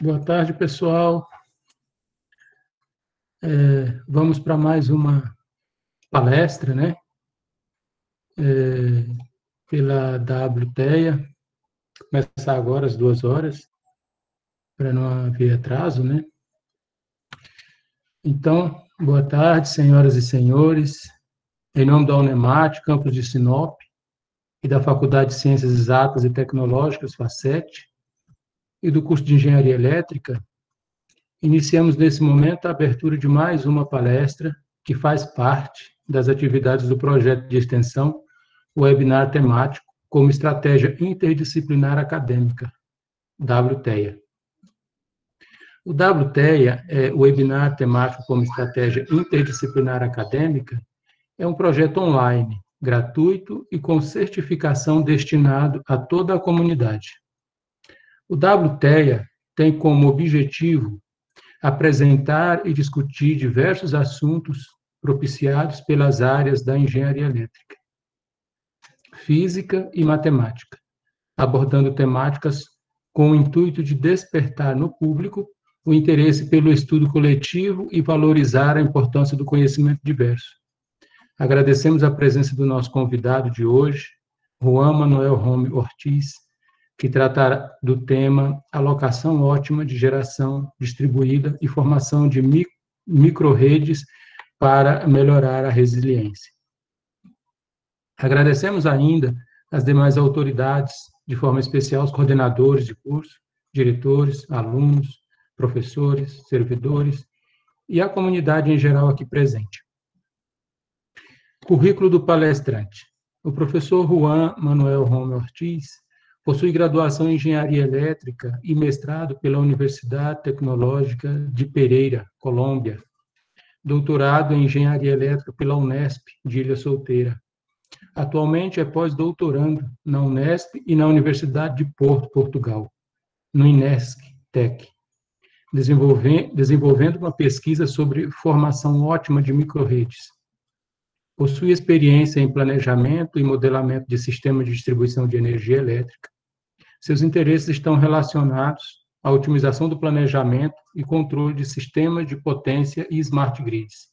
Boa tarde, pessoal. Vamos para mais uma palestra, né? Pela WTEA. Começar agora às 2h, para não haver atraso, né? Então, boa tarde, senhoras e senhores. Em nome da Unemat, campus de Sinop, e da Faculdade de Ciências Exatas e Tecnológicas, FACET, e do curso de Engenharia Elétrica, iniciamos nesse momento a abertura de mais uma palestra que faz parte das atividades do projeto de extensão Webinar Temático como Estratégia Interdisciplinar Acadêmica, WTEA. O WTEA, o Webinar Temático como Estratégia Interdisciplinar Acadêmica, é um projeto online, gratuito e com certificação destinado a toda a comunidade. O WTEA tem como objetivo apresentar e discutir diversos assuntos propiciados pelas áreas da engenharia elétrica, física e matemática, abordando temáticas com o intuito de despertar no público o interesse pelo estudo coletivo e valorizar a importância do conhecimento diverso. Agradecemos a presença do nosso convidado de hoje, Juan Manuel Rome Ortiz, que tratará do tema alocação ótima de geração distribuída e formação de micro-redes para melhorar a resiliência. Agradecemos ainda as demais autoridades, de forma especial os coordenadores de curso, diretores, alunos, professores, servidores e a comunidade em geral aqui presente. Currículo do palestrante. O professor Juan Manuel Rome Ortiz possui graduação em Engenharia Elétrica e mestrado pela Universidade Tecnológica de Pereira, Colômbia. Doutorado em Engenharia Elétrica pela Unesp, de Ilha Solteira. Atualmente é pós-doutorando na Unesp e na Universidade de Porto, Portugal, no INESC Tech, desenvolvendo uma pesquisa sobre formação ótima de micro-redes. Possui experiência em planejamento e modelamento de sistemas de distribuição de energia elétrica. Seus interesses estão relacionados à otimização do planejamento e controle de sistemas de potência e smart grids.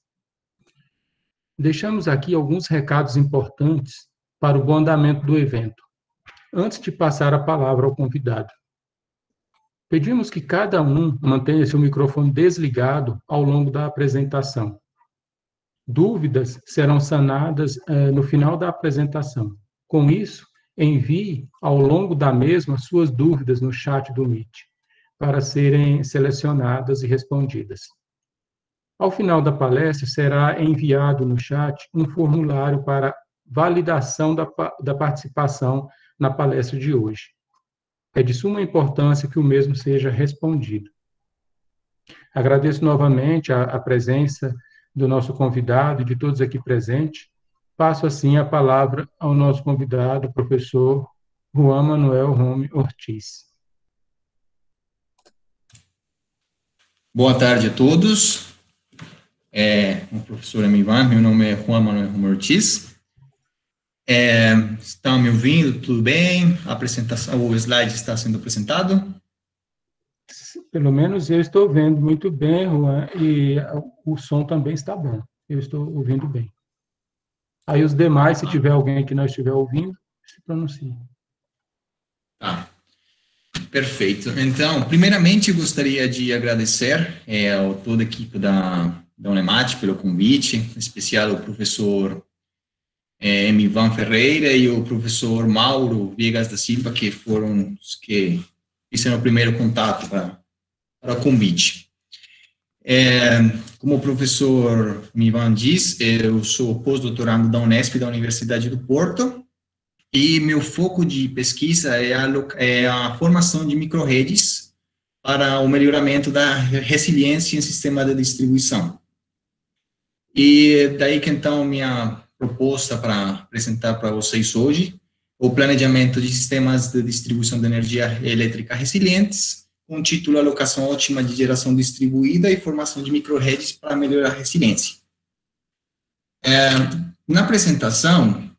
Deixamos aqui alguns recados importantes para o bom andamento do evento, antes de passar a palavra ao convidado. Pedimos que cada um mantenha seu microfone desligado ao longo da apresentação. Dúvidas serão sanadas no final da apresentação. Com isso, envie ao longo da mesma suas dúvidas no chat do Meet, para serem selecionadas e respondidas. Ao final da palestra, será enviado no chat um formulário para validação da participação na palestra de hoje. É de suma importância que o mesmo seja respondido. Agradeço novamente a presença do nosso convidado e de todos aqui presentes. Passo, assim, a palavra ao nosso convidado, professor Juan Manuel Rome Ortiz. Boa tarde a todos. O professor Emivan, meu nome é Juan Manuel Rome Ortiz. Estão me ouvindo? Tudo bem? A apresentação, o slide está sendo apresentado? Pelo menos eu estou vendo muito bem, Juan, e o som também está bom. Eu estou ouvindo bem. Aí os demais, se tiver alguém que não estiver ouvindo, se pronuncie. Tá. Perfeito. Então, primeiramente, gostaria de agradecer a toda a equipe da Unemat pelo convite, em especial o professor Emivan Ferreira e o professor Mauro Viegas da Silva, que foram os que fizeram o primeiro contato para o convite. Como o professor Emivan diz, eu sou pós-doutorando da Unesp, da Universidade do Porto, e meu foco de pesquisa é a formação de micro-redes para o melhoramento da resiliência em sistema de distribuição. E daí que, então, minha proposta para apresentar para vocês hoje, o planejamento de sistemas de distribuição de energia elétrica resilientes, com o título Alocação Ótima de Geração Distribuída e Formação de Micro-redes para Melhorar a Resiliência. Na apresentação,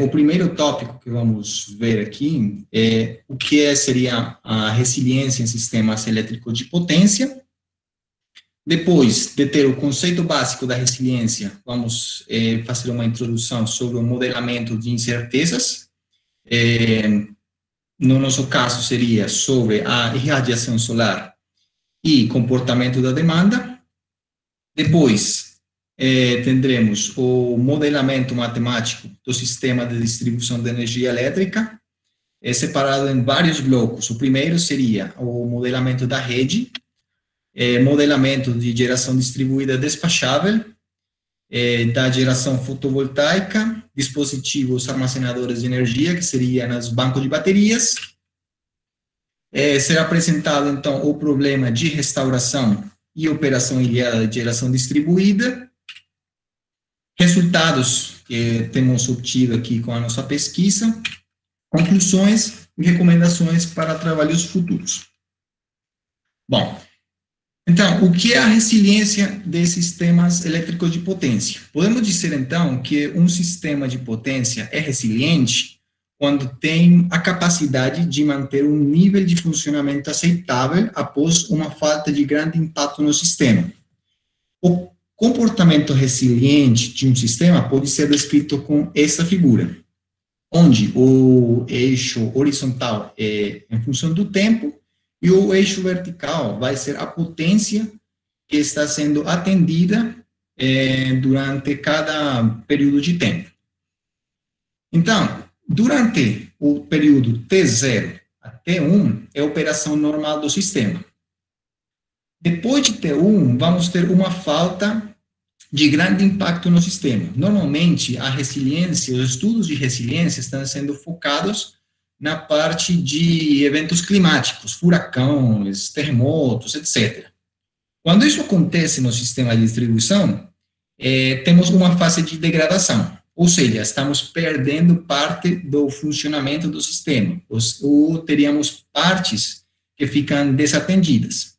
O primeiro tópico que vamos ver aqui é o que seria a resiliência em sistemas elétricos de potência. Depois de ter o conceito básico da resiliência, vamos fazer uma introdução sobre o modelamento de incertezas. No nosso caso, seria sobre a irradiação solar e comportamento da demanda. Depois, tendremos o modelamento matemático do sistema de distribuição de energia elétrica, separado em vários blocos. O primeiro seria o modelamento da rede, modelamento de geração distribuída despachável, da geração fotovoltaica, dispositivos armazenadores de energia, que seria nos bancos de baterias. Será apresentado, então, o problema de restauração e operação ilhada de geração distribuída, resultados que temos obtido aqui com a nossa pesquisa, conclusões e recomendações para trabalhos futuros. Bom, então, o que é a resiliência de sistemas elétricos de potência? Podemos dizer, então, que um sistema de potência é resiliente quando tem a capacidade de manter um nível de funcionamento aceitável após uma falta de grande impacto no sistema. O comportamento resiliente de um sistema pode ser descrito com essa figura, onde o eixo horizontal é em função do tempo e o eixo vertical vai ser a potência que está sendo atendida durante cada período de tempo. Então, durante o período T0 a T1 é a operação normal do sistema. Depois de T1, vamos ter uma falta de grande impacto no sistema. Normalmente, a resiliência, os estudos de resiliência estão sendo focados na parte de eventos climáticos, furacões, terremotos, etc. Quando isso acontece no sistema de distribuição, temos uma fase de degradação, ou seja, estamos perdendo parte do funcionamento do sistema, ou teríamos partes que ficam desatendidas.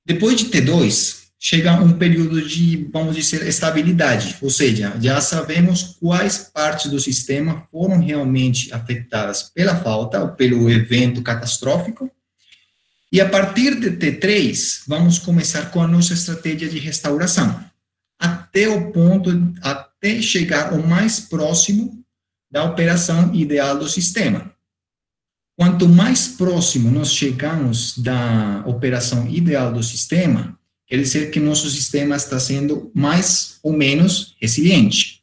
Depois de T2, chega um período de, vamos dizer, estabilidade, ou seja, já sabemos quais partes do sistema foram realmente afetadas pela falta ou pelo evento catastrófico, e a partir de T3, vamos começar com a nossa estratégia de restauração, até chegar o mais próximo da operação ideal do sistema. Quanto mais próximo nós chegamos da operação ideal do sistema, quer dizer que nosso sistema está sendo mais ou menos resiliente.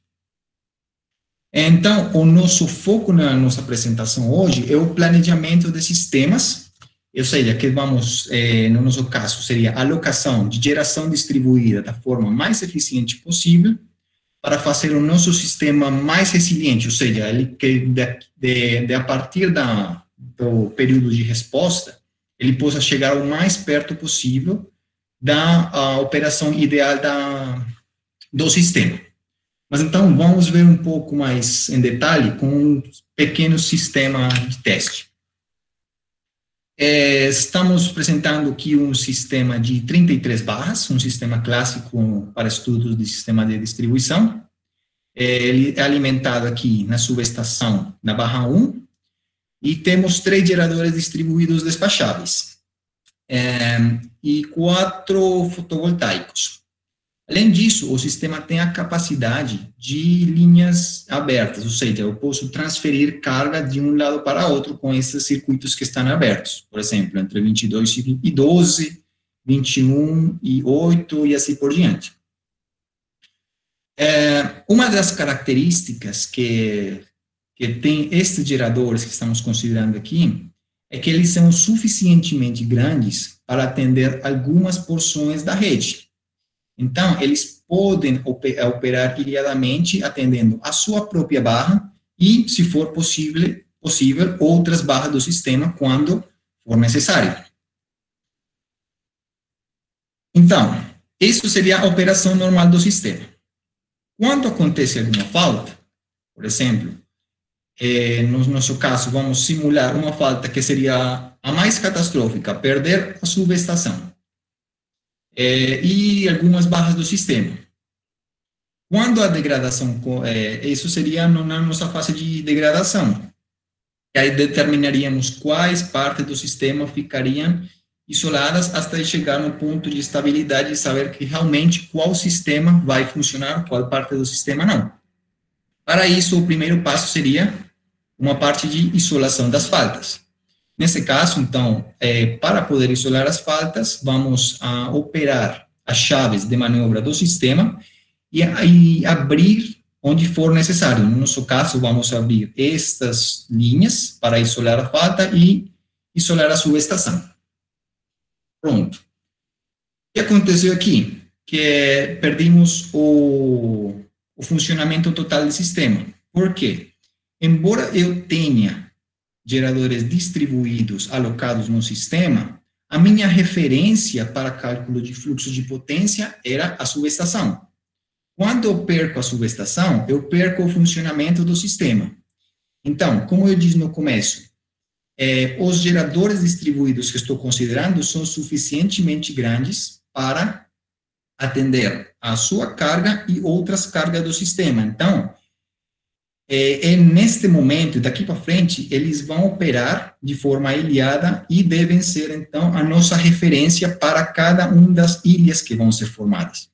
Então, o nosso foco na nossa apresentação hoje é o planejamento de sistemas, ou seja, que vamos, no nosso caso, seria a alocação de geração distribuída da forma mais eficiente possível para fazer o nosso sistema mais resiliente, ou seja, a partir do período de resposta, ele possa chegar o mais perto possível da operação ideal do sistema. Mas então, vamos ver um pouco mais em detalhe com um pequeno sistema de teste. Estamos apresentando aqui um sistema de 33 barras, um sistema clássico para estudos de sistema de distribuição. Ele é alimentado aqui na subestação, na barra 1, e temos 3 geradores distribuídos despacháveis. E 4 fotovoltaicos. Além disso, o sistema tem a capacidade de linhas abertas, ou seja, eu posso transferir carga de um lado para outro com esses circuitos que estão abertos, por exemplo, entre 22 e 12, 21 e 8 e assim por diante. Uma das características que tem estes geradores que estamos considerando aqui é que eles são suficientemente grandes para atender algumas porções da rede. Então, eles podem operar ilhadamente, atendendo a sua própria barra e, se for possível, outras barras do sistema, quando for necessário. Então, isso seria a operação normal do sistema. Quando acontece alguma falta, por exemplo, no nosso caso, vamos simular uma falta que seria a mais catastrófica, perder a subestação e algumas barras do sistema. Quando a degradação, isso seria na nossa fase de degradação. E aí determinaríamos quais partes do sistema ficariam isoladas até chegar no ponto de estabilidade e saber que realmente qual sistema vai funcionar, qual parte do sistema não. Para isso, o primeiro passo seria uma parte de isolação das faltas. Nesse caso, então, para poder isolar as faltas, vamos operar as chaves de manobra do sistema e abrir onde for necessário. No nosso caso, vamos abrir estas linhas para isolar a falta e isolar a subestação. Pronto. O que aconteceu aqui? Que perdemos o funcionamento total do sistema. Por quê? Embora eu tenha geradores distribuídos alocados no sistema, a minha referência para cálculo de fluxo de potência era a subestação. Quando eu perco a subestação, eu perco o funcionamento do sistema. Então, como eu disse no começo, os geradores distribuídos que estou considerando são suficientemente grandes para atender a sua carga e outras cargas do sistema. Então, neste momento, daqui para frente, eles vão operar de forma ilhada e devem ser, então, a nossa referência para cada uma das ilhas que vão ser formadas.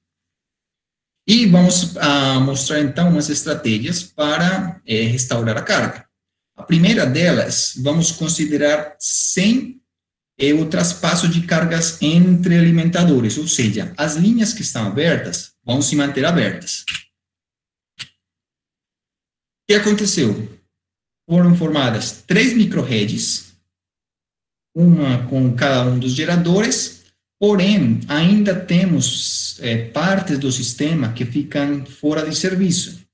E vamos mostrar, então, umas estratégias para restaurar a carga. A primeira delas, vamos considerar sem o traspasso de cargas entre alimentadores, ou seja, as linhas que estão abertas vão se manter abertas. O que aconteceu? Foram formadas 3 microredes, uma com cada um dos geradores, porém, ainda temos partes do sistema que ficam fora de serviço.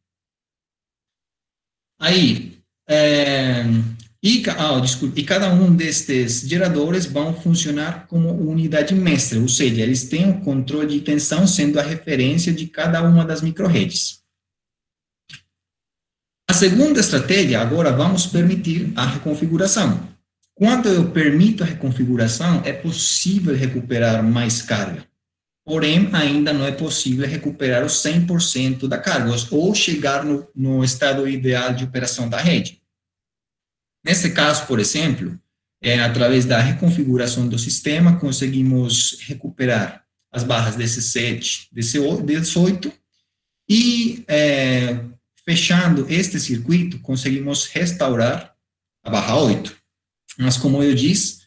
Aí, e cada um destes geradores vão funcionar como unidade mestra, ou seja, eles têm o controle de tensão sendo a referência de cada uma das microredes. A segunda estratégia, agora vamos permitir a reconfiguração. Quando eu permito a reconfiguração, é possível recuperar mais carga. Porém, ainda não é possível recuperar os 100% da carga, ou chegar no estado ideal de operação da rede. Nesse caso, por exemplo, através da reconfiguração do sistema, conseguimos recuperar as barras DC7, DC8, e fechando este circuito, conseguimos restaurar a barra 8. Mas, como eu disse,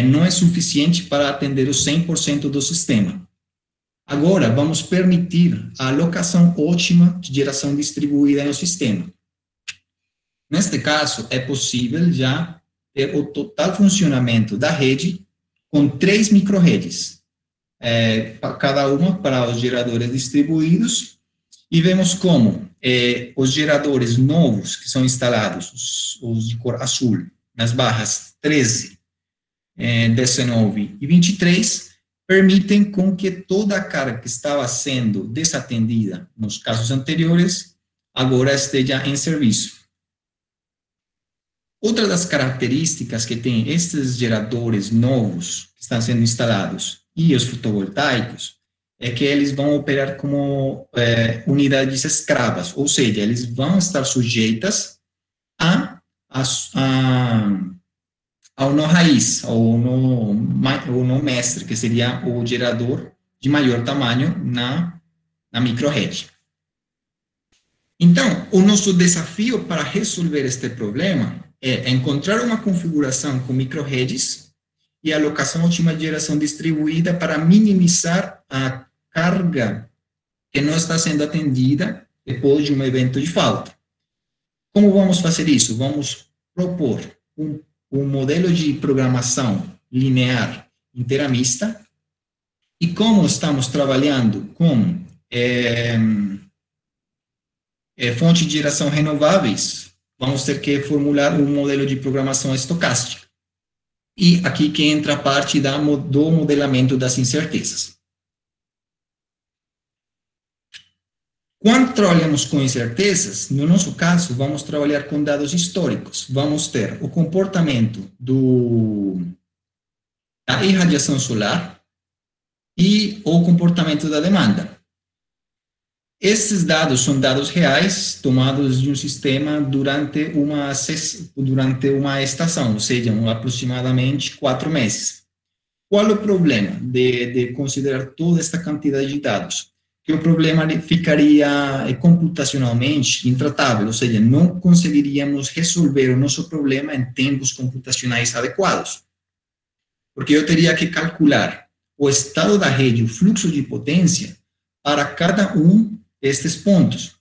não é suficiente para atender os 100% do sistema. Agora, vamos permitir a alocação ótima de geração distribuída no sistema. Neste caso, é possível já ter o total funcionamento da rede com 3 microredes, cada uma para os geradores distribuídos, e vemos como os geradores novos que são instalados, os de cor azul, nas barras 13, 19 e 23, permitem com que toda a carga que estava sendo desatendida nos casos anteriores, agora esteja em serviço. Outra das características que tem estes geradores novos que estão sendo instalados e os fotovoltaicos é que eles vão operar como unidades escravas, ou seja, eles vão estar sujeitas ao nó raiz, ou nó mestre, que seria o gerador de maior tamanho na microrede. Então, o nosso desafio para resolver este problema é encontrar uma configuração com microredes e alocação ótima de geração distribuída para minimizar a carga que não está sendo atendida depois de um evento de falta. Como vamos fazer isso? Vamos propor um modelo de programação linear interamista, e como estamos trabalhando com fontes de geração renováveis, vamos ter que formular um modelo de programação estocástica. E aqui que entra a parte do modelamento das incertezas. Quando trabalhamos com incertezas, no nosso caso, vamos trabalhar com dados históricos. Vamos ter o comportamento da irradiação solar e o comportamento da demanda. Esses dados são dados reais, tomados de um sistema durante uma estação, ou seja, aproximadamente 4 meses. Qual é o problema de considerar toda esta quantidade de dados? Que o problema ficaria computacionalmente intratável, ou seja, não conseguiríamos resolver o nosso problema em tempos computacionais adequados. Porque eu teria que calcular o estado da rede, o fluxo de potência, para cada um destes pontos.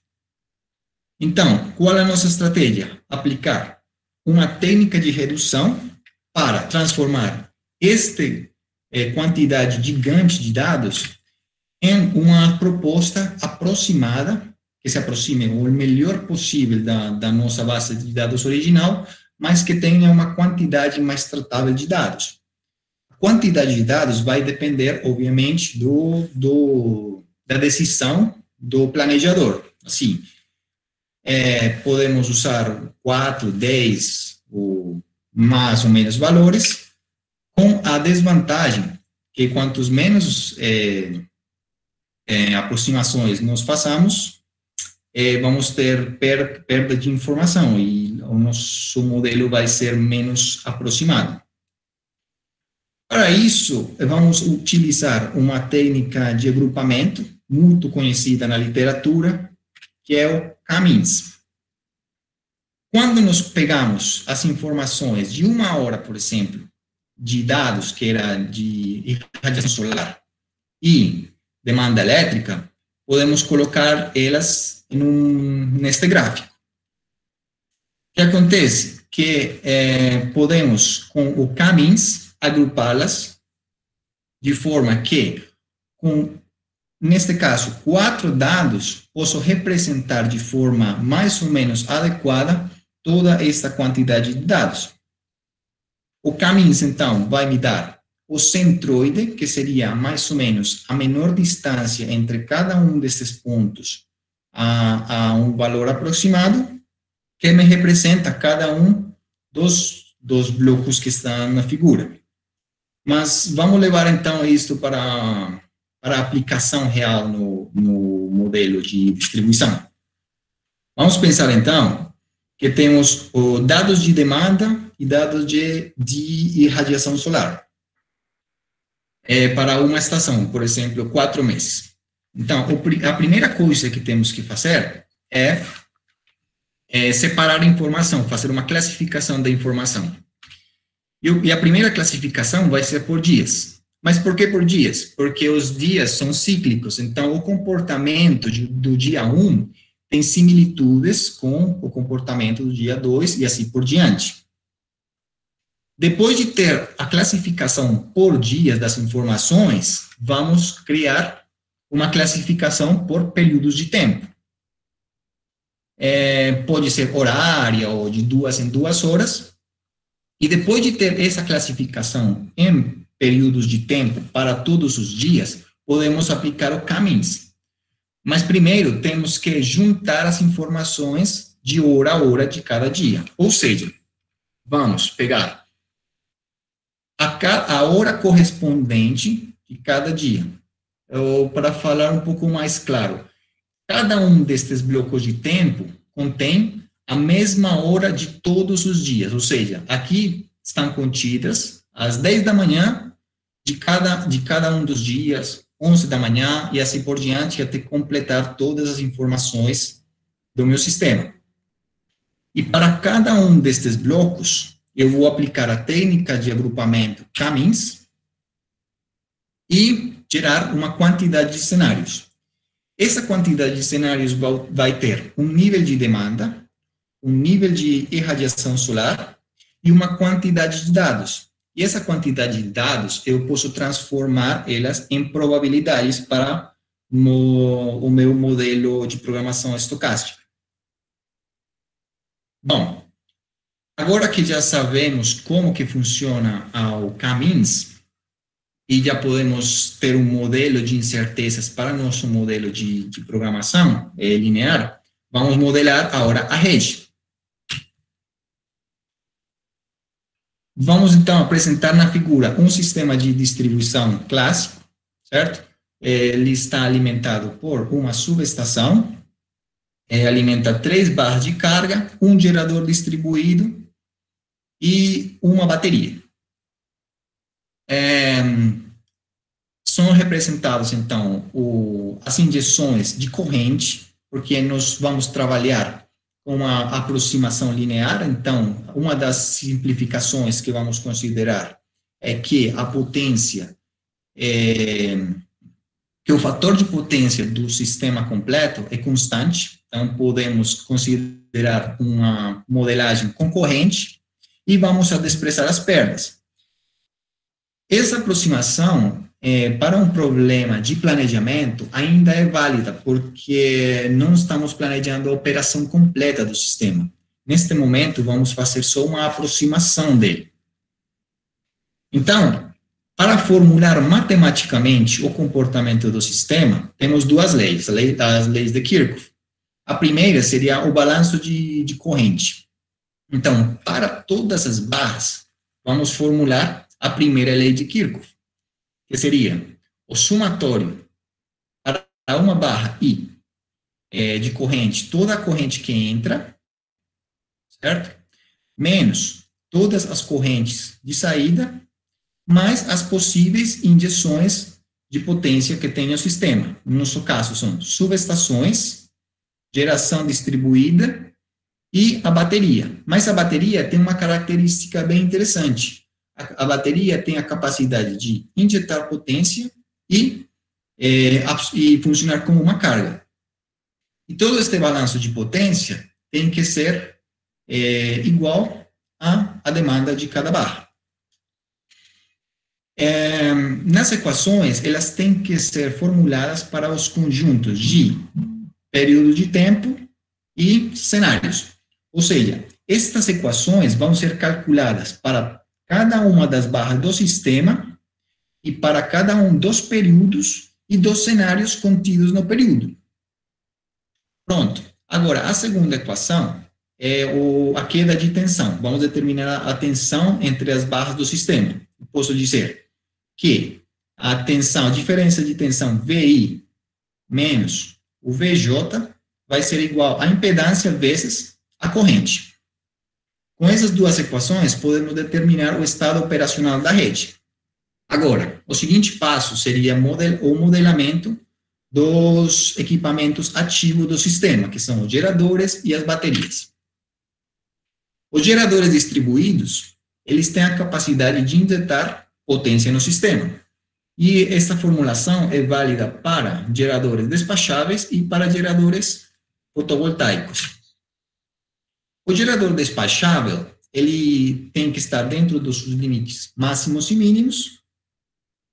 Então, qual é a nossa estratégia? Aplicar uma técnica de redução para transformar esta quantidade gigante de dados em uma proposta aproximada, que se aproxime o melhor possível da nossa base de dados original, mas que tenha uma quantidade mais tratável de dados. A quantidade de dados vai depender, obviamente, da decisão do planejador. Assim, podemos usar 4, 10 ou mais ou menos valores, com a desvantagem que quantos menos aproximações nós façamos, vamos ter perda de informação e o nosso modelo vai ser menos aproximado. Para isso, vamos utilizar uma técnica de agrupamento muito conhecida na literatura, que é o K-means. Quando nós pegamos as informações de 1 hora, por exemplo, de dados que era de radiação solar e demanda elétrica, podemos colocar elas neste gráfico. O que acontece? Que podemos, com o K-means, agrupá-las de forma que, neste caso, 4 dados, posso representar de forma mais ou menos adequada toda esta quantidade de dados. O K-means, então, vai me dar o centroide, que seria mais ou menos a menor distância entre cada um desses pontos a um valor aproximado, que me representa cada um dos blocos que estão na figura. Mas vamos levar, então, isto para a aplicação real no modelo de distribuição. Vamos pensar, então, que temos dados de demanda e dados de irradiação solar. Para uma estação, por exemplo, 4 meses. Então, a primeira coisa que temos que fazer é separar a informação, fazer uma classificação da informação. E a primeira classificação vai ser por dias. Mas por que por dias? Porque os dias são cíclicos, então o comportamento do dia 1 tem similitudes com o comportamento do dia 2 e assim por diante. Depois de ter a classificação por dias das informações, vamos criar uma classificação por períodos de tempo. Pode ser horária ou de 2 em 2 horas. E depois de ter essa classificação em períodos de tempo para todos os dias, podemos aplicar o K-means. Mas primeiro temos que juntar as informações de hora a hora de cada dia. Ou seja, vamos pegar a hora correspondente de cada dia. Ou, para falar um pouco mais claro, cada um destes blocos de tempo contém a mesma hora de todos os dias, ou seja, aqui estão contidas às 10 da manhã de cada um dos dias, 11 da manhã e assim por diante, até completar todas as informações do meu sistema. E para cada um destes blocos, eu vou aplicar a técnica de agrupamento K-means e gerar uma quantidade de cenários. Essa quantidade de cenários vai ter um nível de demanda, um nível de irradiação solar e uma quantidade de dados. E essa quantidade de dados, eu posso transformar elas em probabilidades para o meu modelo de programação estocástica. Bom, agora que já sabemos como que funciona o K-means e já podemos ter um modelo de incertezas para nosso modelo de programação linear, vamos modelar agora a rede. Vamos, então, apresentar na figura um sistema de distribuição clássico, certo? ele está alimentado por uma subestação, alimenta 3 barras de carga, um gerador distribuído e uma bateria. São representadas, então, as injeções de corrente, porque nós vamos trabalhar com uma aproximação linear. Então, uma das simplificações que vamos considerar é que a potência, que o fator de potência do sistema completo é constante. Então, podemos considerar uma modelagem concorrente e vamos a desprezar as perdas. Essa aproximação, para um problema de planejamento, ainda é válida, porque não estamos planejando a operação completa do sistema. Neste momento, vamos fazer só uma aproximação dele. Então, para formular matematicamente o comportamento do sistema, temos 2 leis, as leis de Kirchhoff. A primeira seria o balanço de corrente. Então, para todas as barras, vamos formular a primeira lei de Kirchhoff, que seria o somatório para uma barra I de corrente, toda a corrente que entra, certo? Menos todas as correntes de saída, mais as possíveis injeções de potência que tem o sistema. No nosso caso, são subestações, geração distribuída e a bateria. Mas a bateria tem uma característica bem interessante. A bateria tem a capacidade de injetar potência e funcionar como uma carga. E todo este balanço de potência tem que ser igual à demanda de cada barra. Nas equações, elas têm que ser formuladas para os conjuntos de período de tempo e cenários. Ou seja, estas equações vão ser calculadas para cada uma das barras do sistema e para cada um dos períodos e dos cenários contidos no período. Pronto. Agora, a segunda equação é a queda de tensão. Vamos determinar a tensão entre as barras do sistema. Eu posso dizer que a diferença de tensão VI menos o VJ vai ser igual à impedância vezes a corrente. Com essas 2 equações, podemos determinar o estado operacional da rede. Agora, o seguinte passo seria o modelamento dos equipamentos ativos do sistema, que são os geradores e as baterias. Os geradores distribuídos, eles têm a capacidade de injetar potência no sistema. E essa formulação é válida para geradores despacháveis e para geradores fotovoltaicos. O gerador despachável, ele tem que estar dentro dos seus limites máximos e mínimos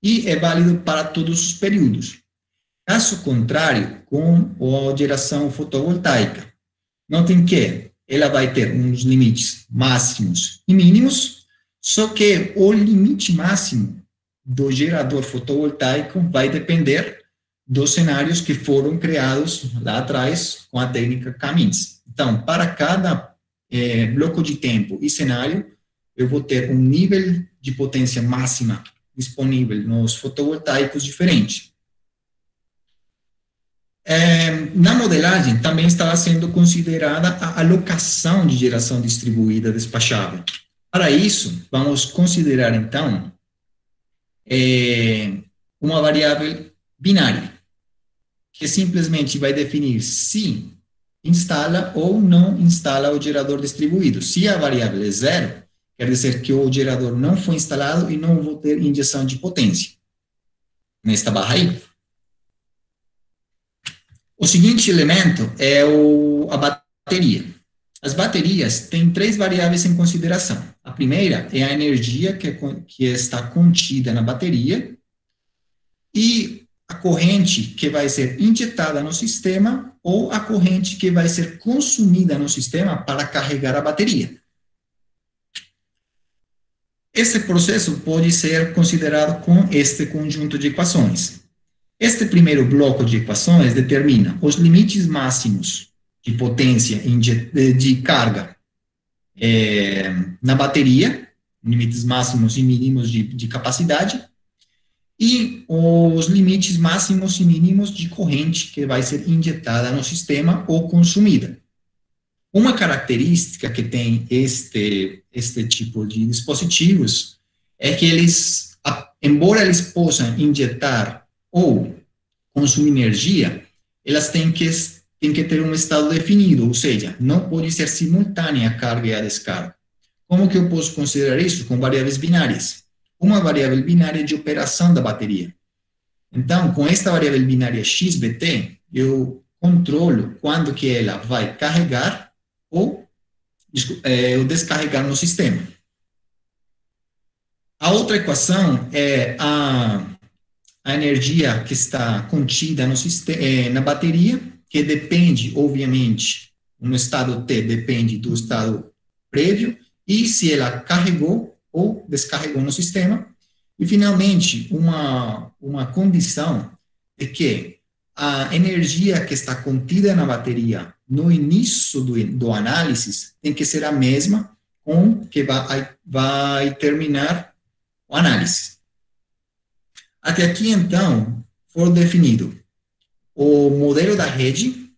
e é válido para todos os períodos. Caso contrário, com a geração fotovoltaica, notem que ela vai ter uns limites máximos e mínimos, só que o limite máximo do gerador fotovoltaico vai depender dos cenários que foram criados lá atrás com a técnica Cummins. Então, para cada bloco de tempo e cenário, eu vou ter um nível de potência máxima disponível nos fotovoltaicos diferente. Na modelagem, também estava sendo considerada a alocação de geração distribuída despachável. Para isso, vamos considerar, então, uma variável binária, que simplesmente vai definir se instala ou não instala o gerador distribuído. Se a variável é 0, quer dizer que o gerador não foi instalado e não vou ter injeção de potência nesta barra aí. O seguinte elemento é a bateria. As baterias têm 3 variáveis em consideração. A primeira é a energia que está contida na bateria e a corrente que vai ser injetada no sistema ou a corrente que vai ser consumida no sistema para carregar a bateria. Esse processo pode ser considerado com este conjunto de equações. Este primeiro bloco de equações determina os limites máximos de potência de carga na bateria, limites máximos e mínimos de capacidade, e os limites máximos e mínimos de corrente que vai ser injetada no sistema ou consumida. Uma característica que tem este tipo de dispositivos é que eles, embora eles possam injetar ou consumir energia, elas têm que ter um estado definido, ou seja, não pode ser simultânea a carga e a descarga. Como que eu posso considerar isso? Com variáveis binárias. Uma variável binária de operação da bateria. Então, com esta variável binária XBT, eu controlo quando que ela vai carregar ou descarregar no sistema. A outra equação é a energia que está contida no sistema, na bateria, que depende, obviamente, no estado T, depende do estado prévio, e se ela carregou ou descarregou no sistema. E, finalmente, uma condição é que a energia que está contida na bateria no início do análise tem que ser a mesma com que vai terminar o análise. Até aqui, então, foi definido o modelo da rede,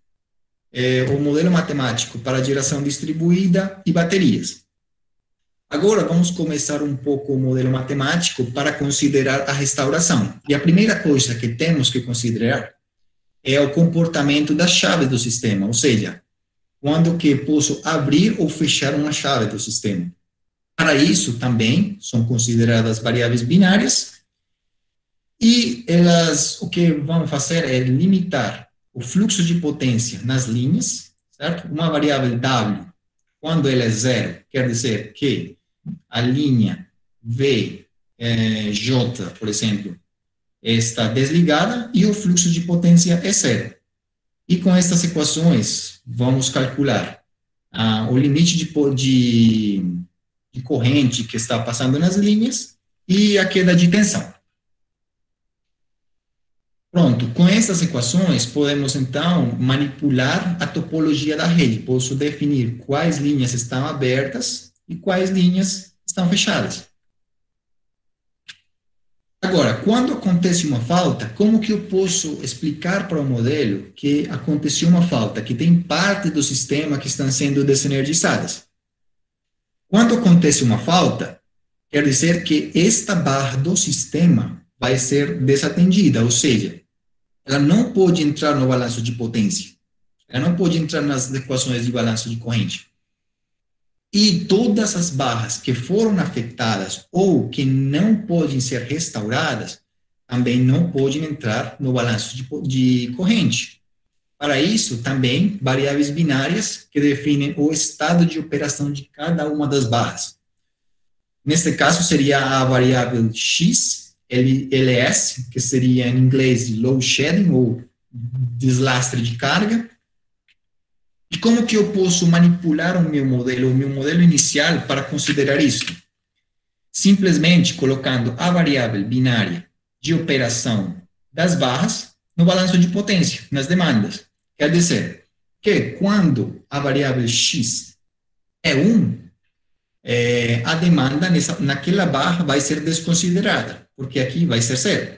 o modelo matemático para geração distribuída e baterias. Agora, vamos começar um pouco o modelo matemático para considerar a restauração. E a primeira coisa que temos que considerar é o comportamento das chaves do sistema, ou seja, quando que posso abrir ou fechar uma chave do sistema. Para isso, também, são consideradas variáveis binárias, e elas, o que vão fazer é limitar o fluxo de potência nas linhas, certo? Uma variável W, quando ela é zero, quer dizer que a linha VJ, por exemplo, está desligada e o fluxo de potência é zero. E com estas equações, vamos calcular o limite de corrente que está passando nas linhas e a queda de tensão. Pronto, com essas equações, podemos, então, manipular a topologia da rede. Posso definir quais linhas estão abertas e quais linhas estão fechadas. Agora, quando acontece uma falta, como que eu posso explicar para o modelo que aconteceu uma falta, que tem parte do sistema que estão sendo desenergizadas? Quando acontece uma falta, quer dizer que esta barra do sistema vai ser desatendida, ou seja, ela não pode entrar no balanço de potência, ela não pode entrar nas equações de balanço de corrente. E todas as barras que foram afetadas ou que não podem ser restauradas, também não podem entrar no balanço de corrente. Para isso, também, variáveis binárias que definem o estado de operação de cada uma das barras. Neste caso, seria a variável X, LS, que seria em inglês load shedding, ou deslastre de carga. E como que eu posso manipular o meu modelo inicial para considerar isso? Simplesmente colocando a variável binária de operação das barras no balanço de potência, nas demandas. Quer dizer que quando a variável X é 1, a demanda naquela barra vai ser desconsiderada, porque aqui vai ser 0.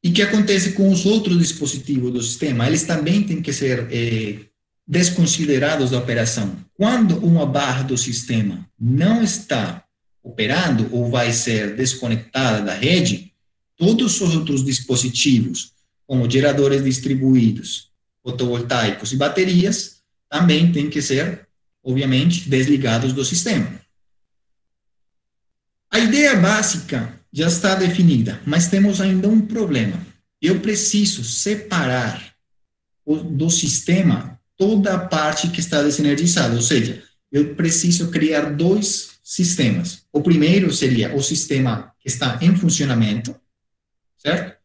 E o que acontece com os outros dispositivos do sistema? Eles também têm que ser desconsiderados da operação. Quando uma barra do sistema não está operando ou vai ser desconectada da rede, todos os outros dispositivos, como geradores distribuídos, fotovoltaicos e baterias, também têm que ser, obviamente, desligados do sistema. A ideia básica já está definida, mas temos ainda um problema. Eu preciso separar do sistema toda a parte que está desenergizada, ou seja, eu preciso criar dois sistemas. O primeiro seria o sistema que está em funcionamento, certo?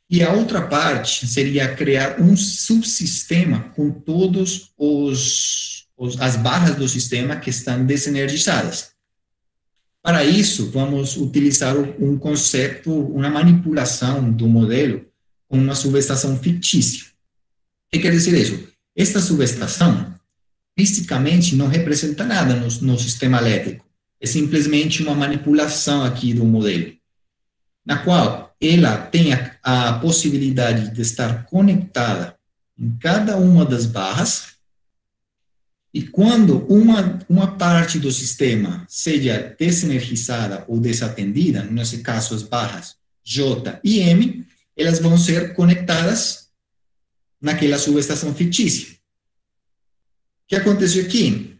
E a outra parte seria criar um subsistema com todos as barras do sistema que estão desenergizadas. Para isso, vamos utilizar um conceito, uma manipulação do modelo com uma subestação fictícia. O que quer dizer isso? Esta subestação, fisicamente, não representa nada no sistema elétrico. É simplesmente uma manipulação aqui do modelo. na qual ela tem a possibilidade de estar conectada em cada uma das barras, e quando uma parte do sistema seja desenergizada ou desatendida, nesse caso as barras J e M, elas vão ser conectadas naquela subestação fictícia. O que aconteceu aqui?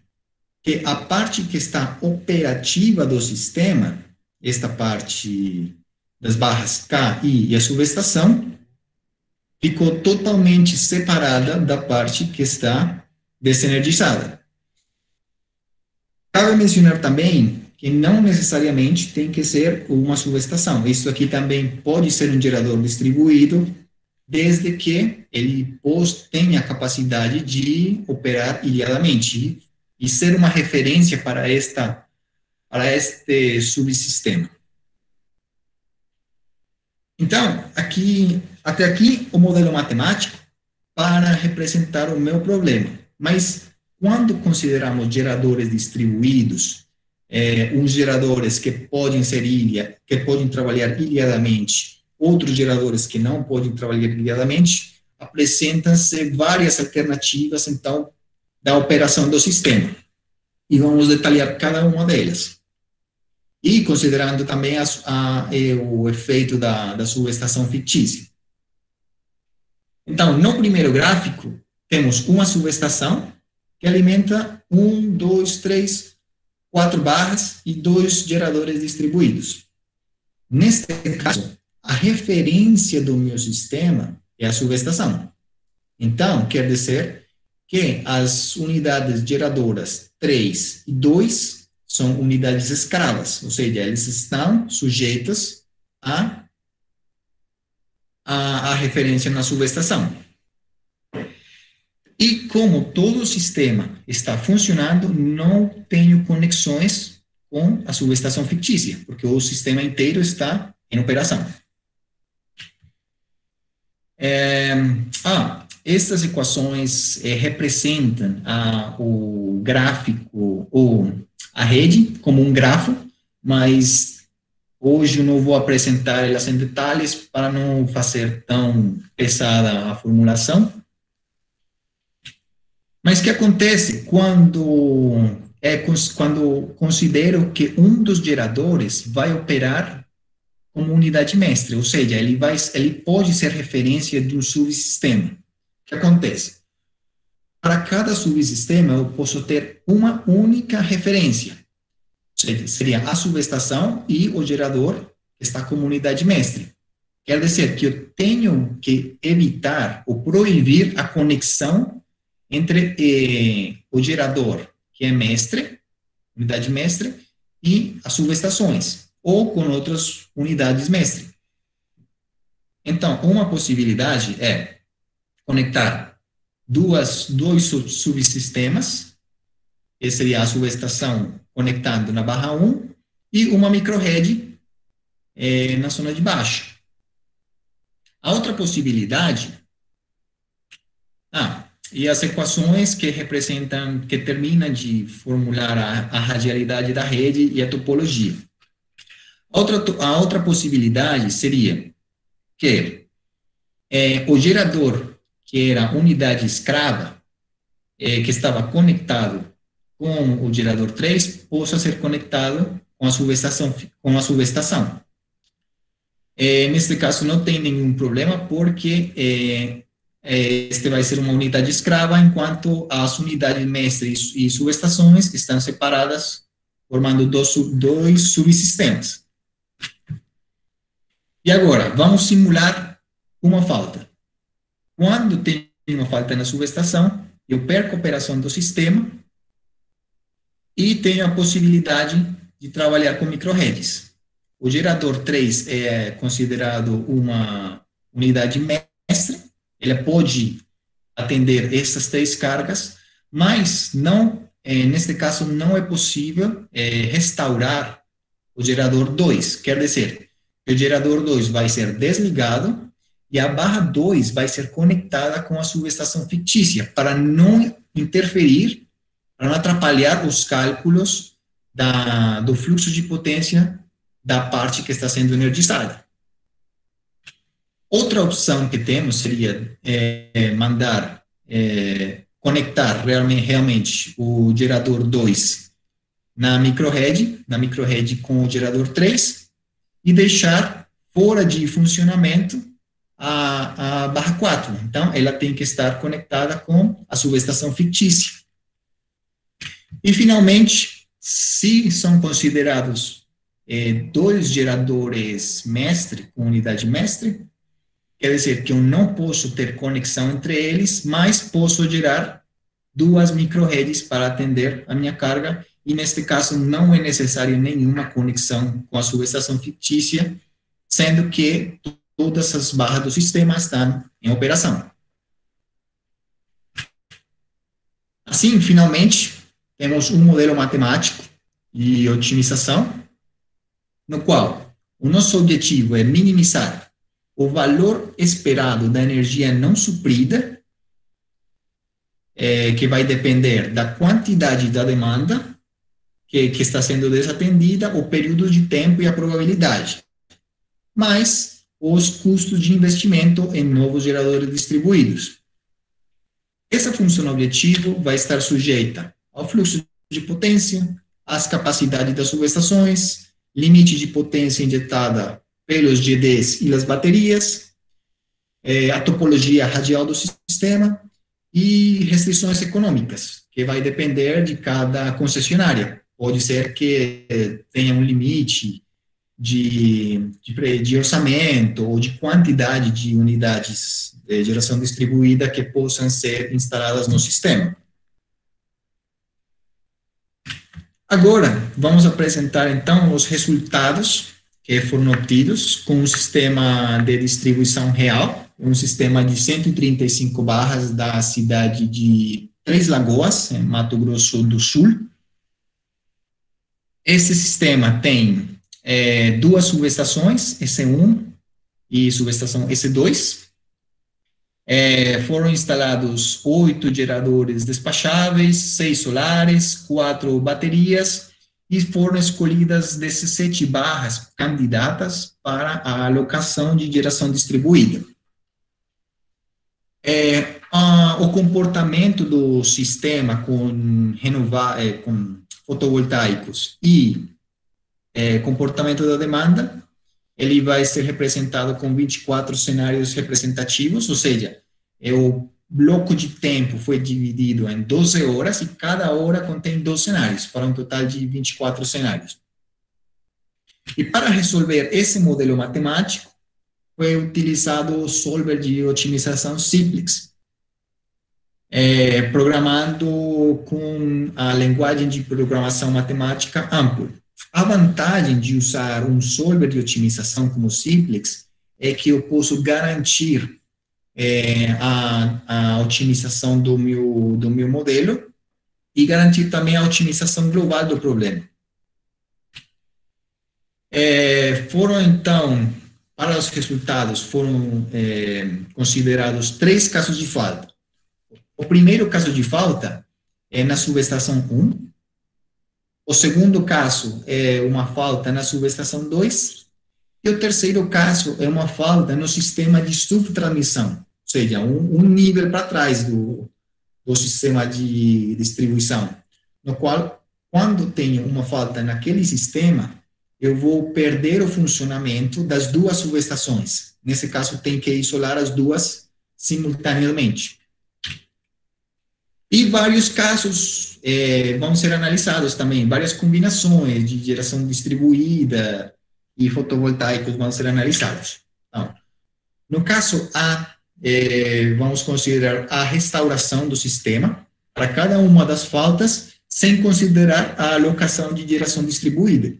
Que a parte que está operativa do sistema, esta parte das barras K, I e a subestação, ficou totalmente separada da parte que está desenergizada. Cabe mencionar também que não necessariamente tem que ser uma subestação. Isso aqui também pode ser um gerador distribuído, desde que ele tenha a capacidade de operar ilhadamente e ser uma referência para este subsistema. Então, até aqui, o modelo matemático para representar o meu problema. Mas, quando consideramos geradores distribuídos, uns geradores que podem trabalhar ilhadamente, outros geradores que não podem trabalhar ilhadamente, apresentam-se várias alternativas, então, da operação do sistema. E vamos detalhar cada uma delas. E considerando também o efeito da subestação fictícia. Então, no primeiro gráfico, temos uma subestação que alimenta 1, 2, 3, 4 barras e 2 geradores distribuídos. Neste caso, a referência do meu sistema é a subestação. Então, quer dizer que as unidades geradoras 3 e 2 são unidades escravas, ou seja, elas estão sujeitas à referência na subestação. E como todo o sistema está funcionando, não tenho conexões com a subestação fictícia, porque o sistema inteiro está em operação. Estas equações representam o gráfico, ou a rede, como um grafo, mas hoje eu não vou apresentar elas em detalhes para não fazer tão pesada a formulação. Mas o que acontece quando considero que um dos geradores vai operar como unidade mestre, ou seja, ele pode ser referência de um subsistema. O que acontece? Para cada subsistema, eu posso ter uma única referência. Ou seja, seria a subestação e o gerador que está como unidade mestre. Quer dizer que eu tenho que evitar ou proibir a conexão entre o gerador, que é mestre, unidade mestre, e as subestações, ou com outras unidades mestre. Então, uma possibilidade é conectar dois subsistemas, que seria a subestação conectando na barra 1, e uma microrede na zona de baixo. A outra possibilidade, e as equações que terminam de formular a radialidade da rede e a topologia. A outra possibilidade seria que o gerador, que era unidade escrava, que estava conectado com o gerador 3, possa ser conectado com a subestação. Neste caso, não tem nenhum problema, porque este vai ser uma unidade escrava, enquanto as unidades mestres e subestações estão separadas, formando dois subsistemas. E agora, vamos simular uma falta. Quando tem uma falta na subestação, eu perco a operação do sistema e tenho a possibilidade de trabalhar com microredes. O gerador 3 é considerado uma unidade mestre, ele pode atender essas 3 cargas, mas neste caso não é possível restaurar o gerador 2, quer dizer, o gerador 2 vai ser desligado e a barra 2 vai ser conectada com a subestação fictícia, para não interferir, para não atrapalhar os cálculos do fluxo de potência da parte que está sendo energizada. Outra opção que temos seria conectar realmente o gerador 2 na microrede com o gerador 3 e deixar fora de funcionamento a barra 4. Então, ela tem que estar conectada com a subestação fictícia. E, finalmente, se são considerados 2 geradores mestre, com unidade mestre, quer dizer que eu não posso ter conexão entre eles, mas posso gerar 2 microredes para atender a minha carga, e neste caso não é necessário nenhuma conexão com a subestação fictícia, sendo que todas as barras do sistema estão em operação. Assim, finalmente, temos um modelo matemático de otimização, no qual o nosso objetivo é minimizar o valor esperado da energia não suprida, que vai depender da quantidade da demanda que está sendo desatendida, o período de tempo e a probabilidade, mais os custos de investimento em novos geradores distribuídos. Essa função objetivo vai estar sujeita ao fluxo de potência, às capacidades das subestações, limite de potência injetada pelos GDs e as baterias, a topologia radial do sistema e restrições econômicas, que vai depender de cada concessionária. Pode ser que tenha um limite de orçamento ou de quantidade de unidades de geração distribuída que possam ser instaladas no sistema. Agora, vamos apresentar, então, os resultados que foram obtidos com um sistema de distribuição real, um sistema de 135 barras da cidade de Três Lagoas, em Mato Grosso do Sul. Esse sistema tem 2 subestações, EC1 e subestação EC2. Foram instalados 8 geradores despacháveis, 6 solares, 4 baterias, e foram escolhidas 17 barras candidatas para a alocação de geração distribuída. O comportamento do sistema com fotovoltaicos e comportamento da demanda, ele vai ser representado com 24 cenários representativos, ou seja, o bloco de tempo foi dividido em 12 horas e cada hora contém 2 cenários, para um total de 24 cenários. E para resolver esse modelo matemático, foi utilizado o solver de otimização simplex, programado com a linguagem de programação matemática AMPL. A vantagem de usar um solver de otimização como simplex é que eu posso garantir a otimização do meu modelo e garantir também a otimização global do problema. Para os resultados, foram considerados 3 casos de falta. O primeiro caso de falta é na subestação 1, o segundo caso é uma falta na subestação 2, e o terceiro caso é uma falta no sistema de subtransmissão, ou seja, um nível para trás do sistema de distribuição, no qual, quando tenho uma falta naquele sistema, eu vou perder o funcionamento das 2 subestações. Nesse caso, tem que isolar as 2 simultaneamente. E vários casos vão ser analisados também, várias combinações de geração distribuída e fotovoltaicos vão ser analisados. Então, no caso A, vamos considerar a restauração do sistema para cada uma das faltas, sem considerar a alocação de geração distribuída.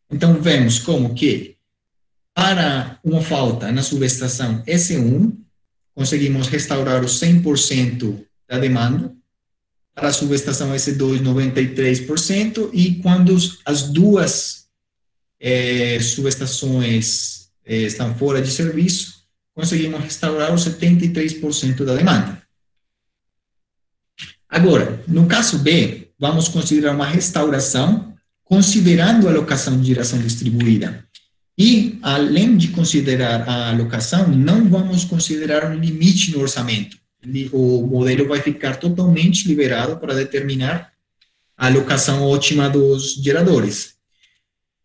Então, vemos como que, para uma falta na subestação S1, conseguimos restaurar os 100% da demanda, para a subestação S2, 93%, e quando as 2 subestações estão fora de serviço, conseguimos restaurar os 73% da demanda. Agora, no caso B, vamos considerar uma restauração considerando a alocação de geração distribuída E, além de considerar a alocação, não vamos considerar um limite no orçamento. O modelo vai ficar totalmente liberado para determinar a alocação ótima dos geradores.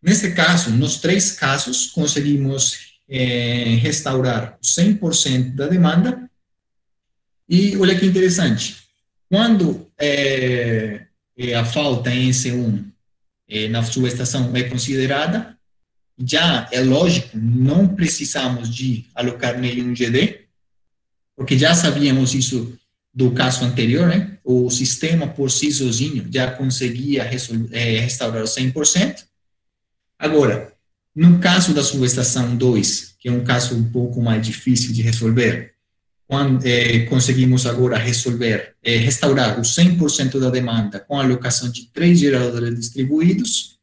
Nesse caso, nos 3 casos, conseguimos restaurar 100% da demanda. E olha que interessante, quando a falta em EC1 na subestação é considerada, já é lógico, não precisamos de alocar nenhum GD, porque já sabíamos isso do caso anterior, né? O sistema por si sozinho já conseguia restaurar o 100%. Agora, no caso da subestação 2, que é um caso um pouco mais difícil de resolver, quando conseguimos agora restaurar o 100% da demanda com a alocação de 3 geradores distribuídos.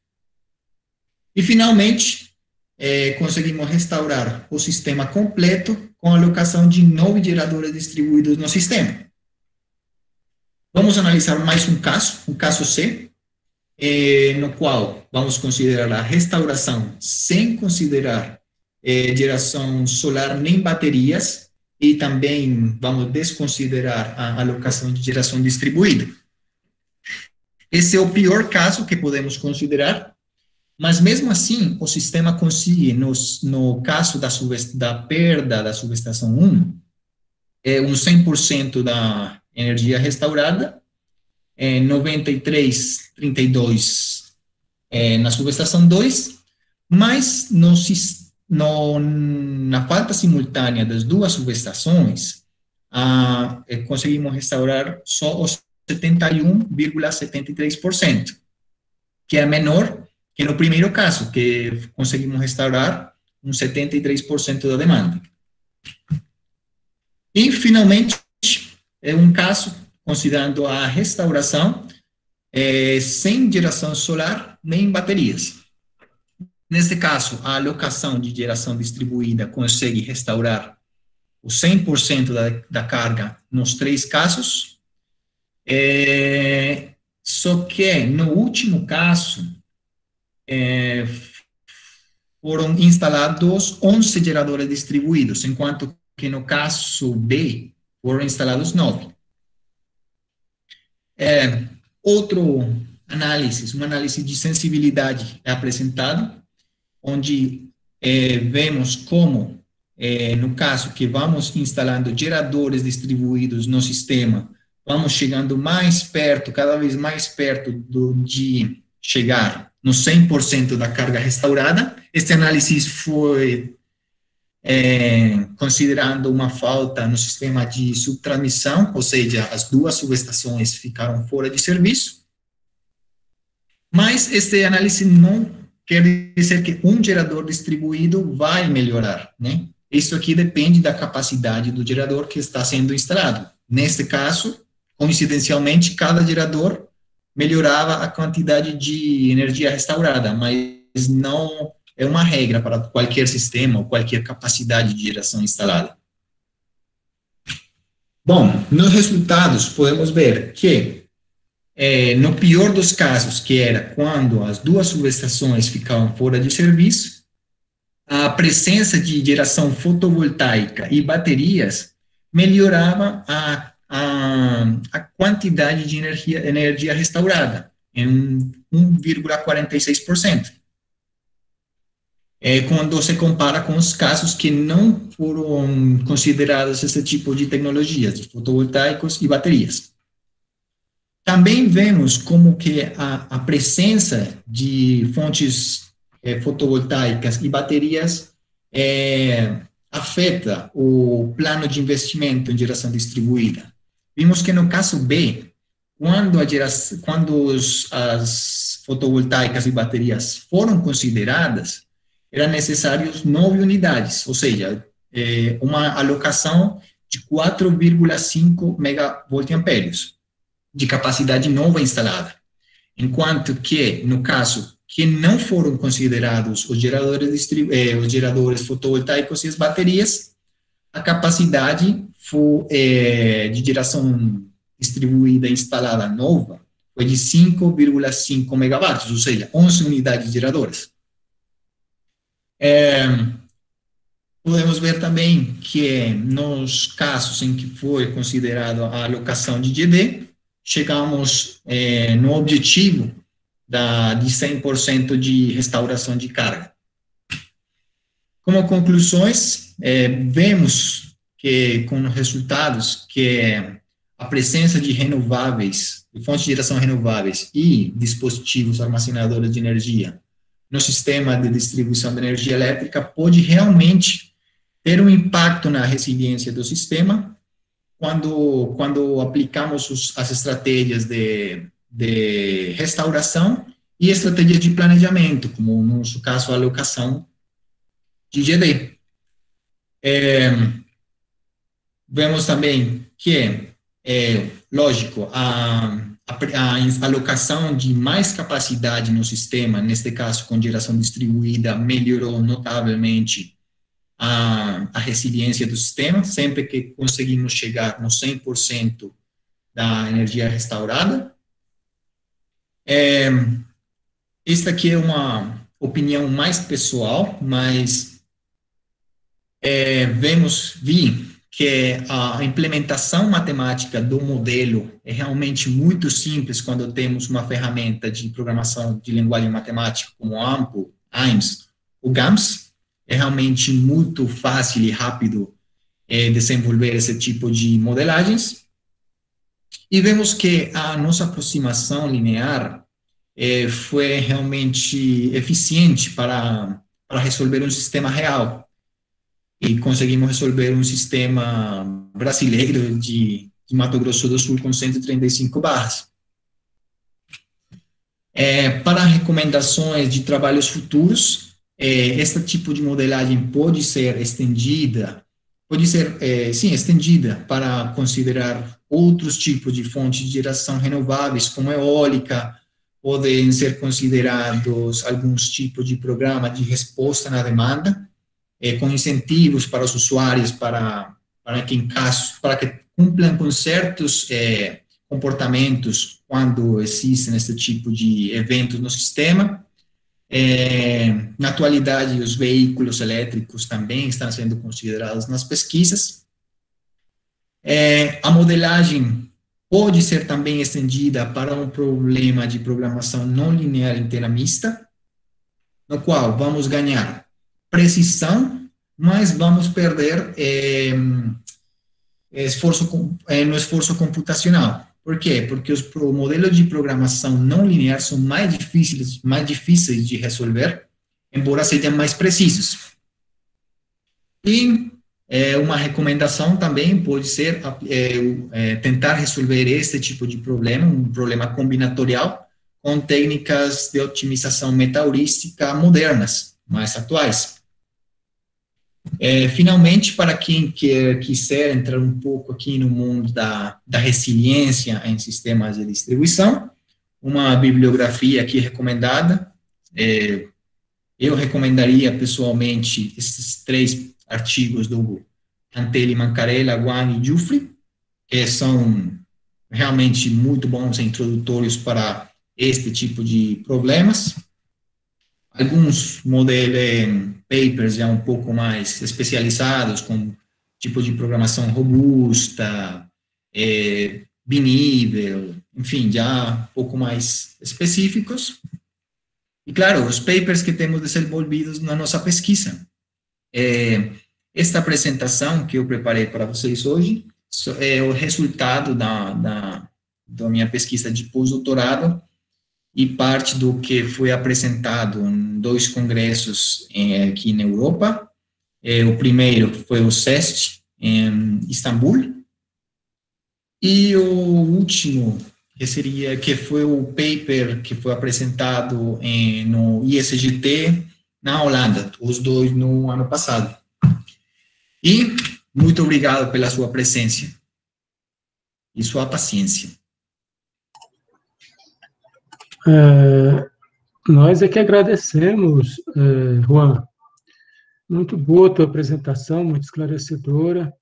E, finalmente, conseguimos restaurar o sistema completo com a alocação de 9 geradores distribuídos no sistema. Vamos analisar mais um caso C, no qual vamos considerar a restauração sem considerar geração solar nem baterias, e também vamos desconsiderar a alocação de geração distribuída. Esse é o pior caso que podemos considerar, mas mesmo assim o sistema consegue, no caso da perda da subestação 1, um 100% da energia restaurada, 93,32 na subestação 2, mas na falta simultânea das 2 subestações, conseguimos restaurar só os 71,73%, que é menor que no primeiro caso, que conseguimos restaurar um 73% da demanda. E, finalmente, é um caso considerando a restauração sem geração solar nem baterias. Nesse caso, a alocação de geração distribuída consegue restaurar o 100% da carga nos 3 casos, só que no último caso foram instalados 11 geradores distribuídos, enquanto que no caso B foram instalados 9. Uma análise de sensibilidade é apresentado, onde vemos como, no caso que vamos instalando geradores distribuídos no sistema, vamos chegando mais perto, cada vez mais perto de chegar no 100% da carga restaurada. Este análise foi considerando uma falta no sistema de subtransmissão, ou seja, as 2 subestações ficaram fora de serviço. Mas esta análise não quer dizer que um gerador distribuído vai melhorar, né? Isso aqui depende da capacidade do gerador que está sendo instalado. Neste caso, coincidencialmente, cada gerador melhorava a quantidade de energia restaurada, mas não é uma regra para qualquer sistema ou qualquer capacidade de geração instalada. Bom, nos resultados podemos ver que, no pior dos casos, que era quando as 2 subestações ficavam fora de serviço, a presença de geração fotovoltaica e baterias melhorava a quantidade de energia restaurada em 1,46%. Quando se compara com os casos que não foram considerados esse tipo de tecnologias, de fotovoltaicos e baterias. Também vemos como que a presença de fontes fotovoltaicas e baterias afeta o plano de investimento em geração distribuída. Vimos que no caso B, quando as fotovoltaicas e baterias foram consideradas, eram necessários 9 unidades, ou seja, uma alocação de 4,5 megavoltampérios de capacidade nova instalada. Enquanto que, no caso que não foram considerados os geradores fotovoltaicos e as baterias, a capacidade de geração distribuída instalada nova foi de 5,5 megawatts, ou seja, 11 unidades geradoras. Podemos ver também que nos casos em que foi considerado a alocação de GD, chegamos no objetivo de 100% de restauração de carga. Como conclusões, vemos que, com resultados, que a presença de renováveis, de fontes de geração renováveis e dispositivos armazenadores de energia no sistema de distribuição de energia elétrica pode realmente ter um impacto na resiliência do sistema quando aplicamos as estratégias de restauração e estratégias de planejamento, como no nosso caso a alocação de GD. Vemos também que, lógico, a alocação de mais capacidade no sistema, neste caso com geração distribuída, melhorou notavelmente a resiliência do sistema, sempre que conseguimos chegar no 100% da energia restaurada. Esta aqui é uma opinião mais pessoal, mas vi que a implementação matemática do modelo é realmente muito simples quando temos uma ferramenta de programação de linguagem matemática como AMPO, AIMS ou GAMS. É realmente muito fácil e rápido desenvolver esse tipo de modelagens. E vemos que a nossa aproximação linear foi realmente eficiente para resolver um sistema real. E conseguimos resolver um sistema brasileiro de Mato Grosso do Sul com 135 barras. Para recomendações de trabalhos futuros, este tipo de modelagem pode ser estendida, estendida para considerar outros tipos de fontes de geração renováveis, como eólica. Podem ser considerados alguns tipos de programa de resposta na demanda, com incentivos para os usuários, para que cumpram com certos comportamentos quando existem esse tipo de eventos no sistema. Na atualidade, os veículos elétricos também estão sendo considerados nas pesquisas. A modelagem pode ser também estendida para um problema de programação não linear inteira mista, no qual vamos ganhar precisão, mas vamos perder no esforço computacional. Por quê? Porque os modelos de programação não linear são mais difíceis de resolver, embora sejam mais precisos. E uma recomendação também pode ser tentar resolver este tipo de problema, um problema combinatorial, com técnicas de otimização metaheurística modernas, mais atuais. Finalmente, para quem quiser entrar um pouco aqui no mundo da resiliência em sistemas de distribuição, uma bibliografia aqui recomendada, eu recomendaria pessoalmente esses 3 artigos do Antelli, Mancarella, Wang e Giuffre, que são realmente muito bons introdutórios para este tipo de problemas. Alguns papers já um pouco mais especializados, com tipo de programação robusta, binível, enfim, já um pouco mais específicos. E, claro, os papers que temos desenvolvidos na nossa pesquisa. Esta apresentação que eu preparei para vocês hoje é o resultado da minha pesquisa de pós-doutorado e parte do que foi apresentado em 2 congressos aqui na Europa. O primeiro foi o CEST, em Istambul, e o último, que foi o paper que foi apresentado no ISGT, na Holanda, os 2 no ano passado. E muito obrigado pela sua presença e sua paciência. Nós é que agradecemos, Juan. Muito boa a tua apresentação, muito esclarecedora.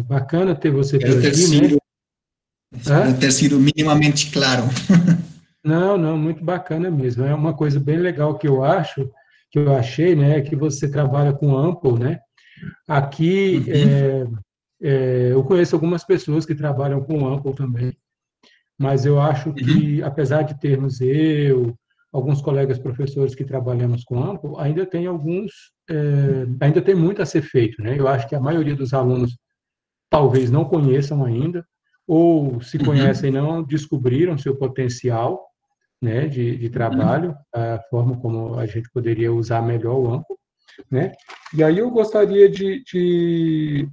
Bacana ter você por aqui, né? Espero ter sido minimamente claro. Não, muito bacana mesmo. É uma coisa bem legal que eu acho que eu achei, né, é que você trabalha com Ample, né? Aqui, Uhum, eu conheço algumas pessoas que trabalham com Ample também, mas eu acho uhum, que, apesar de termos alguns colegas professores que trabalhamos com Ample, ainda tem ainda tem muito a ser feito, né? Eu acho que a maioria dos alunos talvez não conheçam ainda, ou se conhecem uhum, não descobriram seu potencial, né, de uhum. trabalho, a forma como a gente poderia usar melhor o Ample, né? E aí eu gostaria de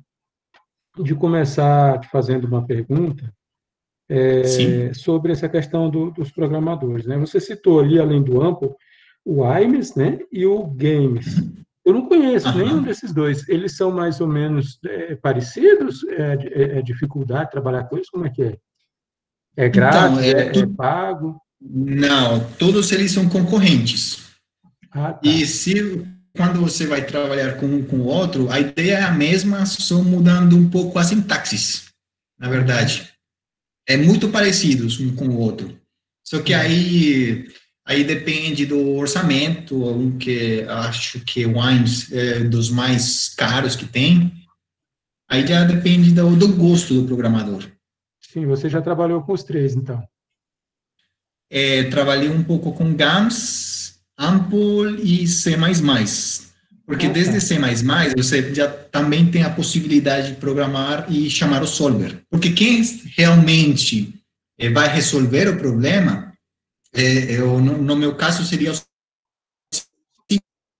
começar te fazendo uma pergunta Sim. sobre essa questão dos programadores, né? Você citou ali, além do Ample, o Imes, né, e o Games. Eu não conheço nenhum Aham. desses dois. Eles são mais ou menos parecidos? É dificuldade trabalhar com isso? Como é que é? É Então, grátis? É pago? não, todos eles são concorrentes. Ah, E tá. se quando você vai trabalhar com um com o outro, a ideia é a mesma, só mudando um pouco a sintaxes, na Ah, verdade. É muito parecidos um com o outro. Só que sim. aí depende do orçamento, um que acho que o Wines é dos mais caros que tem. Aí já depende do gosto do programador. Sim, você já trabalhou com os três, então. Trabalhei um pouco com GAMS, Ample e C++. Porque Ah, desde tá. C++ você já também tem a possibilidade de programar e chamar o solver. Porque quem realmente vai resolver o problema, no meu caso, seria o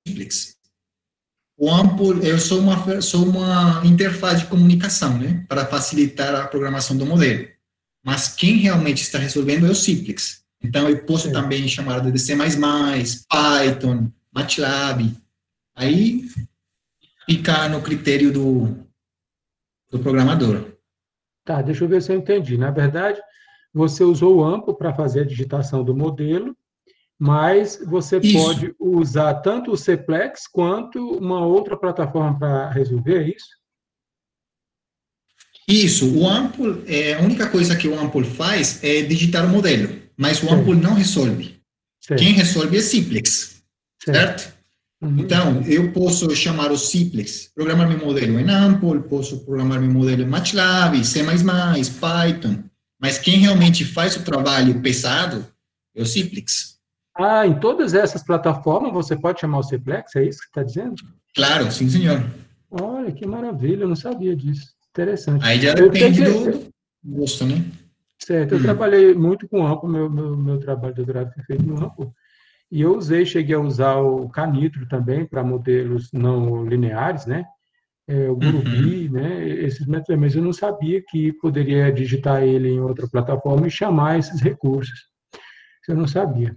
simplex. O Ample, eu sou uma interface de comunicação, né, para facilitar a programação do modelo. Mas quem realmente está resolvendo é o simplex. Então, eu posso Certo. também chamar de C++, Python, MATLAB. Aí fica no critério do programador. Tá, deixa eu ver se eu entendi. Na verdade, você usou o AMPO para fazer a digitação do modelo, mas você Isso, pode usar tanto o Cplex quanto uma outra plataforma para resolver, é isso? isso. O Ample, a única coisa que o Ample faz é digitar o modelo, mas o Ample Certo, não resolve. Quem certo, resolve é simplex, certo. certo? Uhum. Então, eu posso chamar o simplex, programar meu modelo em Ample, posso programar meu modelo em MATLAB, C++, Python, mas quem realmente faz o trabalho pesado é o simplex. Ah, em todas essas plataformas você pode chamar o Cplex, é isso que você está dizendo? Claro, sim, senhor. Olha, que maravilha, eu não sabia disso. Interessante. Aí já Eu sei depende que, do gosto, né? certo, eu Hum. trabalhei muito com AMPO, meu trabalho de doutorado foi feito no AMPO, e eu cheguei a usar o Canitro também para modelos não lineares, né? O Uhum. Gurubi, né? Esses métodos, mas eu não sabia que poderia digitar ele em outra plataforma e chamar esses recursos. Isso eu não sabia.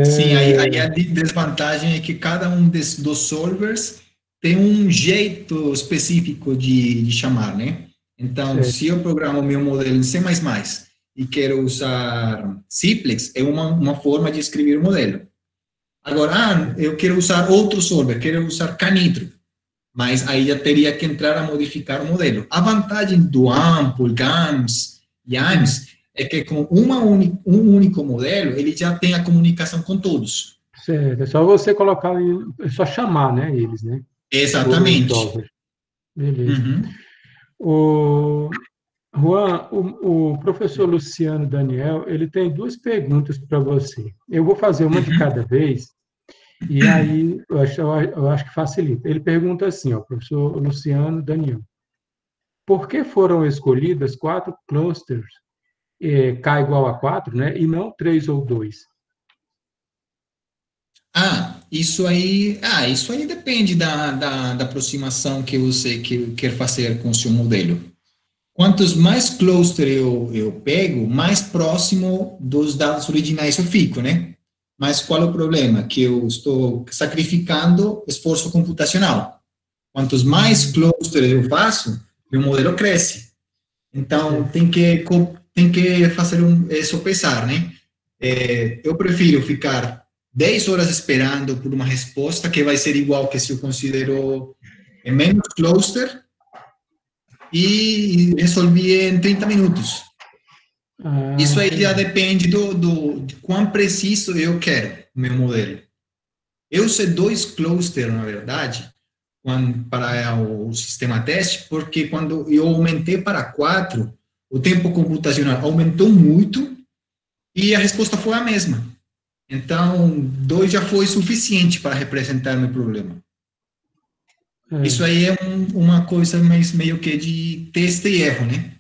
Sim, aí a desvantagem é que cada um dos solvers tem um jeito específico de chamar, né? Então, Certo, se eu programo o meu modelo em C++ e quero usar simplex, é uma forma de escrever o modelo. Agora, eu quero usar outro solver, quero usar Canitro, mas aí já teria que entrar a modificar o modelo. A vantagem do AMPL, GAMS e sim, AMS é que com um único modelo, ele já tem a comunicação com todos. certo. É só você colocar, é só chamar, né, eles, né? O Exatamente. software. Beleza. Uhum. O Juan, o professor Luciano Daniel, ele tem duas perguntas para você. Eu vou fazer uma de cada vez, e aí eu acho que facilita. Ele pergunta assim, ó, professor Luciano Daniel, por que foram escolhidas 4 clusters K igual a 4, né, e não 3 ou 2? Isso aí depende da aproximação que você quer fazer com o seu modelo. Quantos mais cluster eu pego, mais próximo dos dados originais eu fico, né? Mas qual é o problema? Que eu estou sacrificando esforço computacional. Quantos mais Hum, clusters eu faço, meu modelo cresce. Então, certo. tem que fazer sopesar, né? Eu prefiro ficar 10 horas esperando por uma resposta que vai ser igual que se eu considero menos cluster e resolvi em 30 minutos. Ah, Isso aí já entendi. depende de quão preciso eu quero o meu modelo. Eu usei 2 clusters, na verdade, para o sistema teste, porque quando eu aumentei para 4, o tempo computacional aumentou muito e a resposta foi a mesma. Então, 2 já foi suficiente para representar meu problema. Isso aí é uma coisa meio que de teste e erro, né?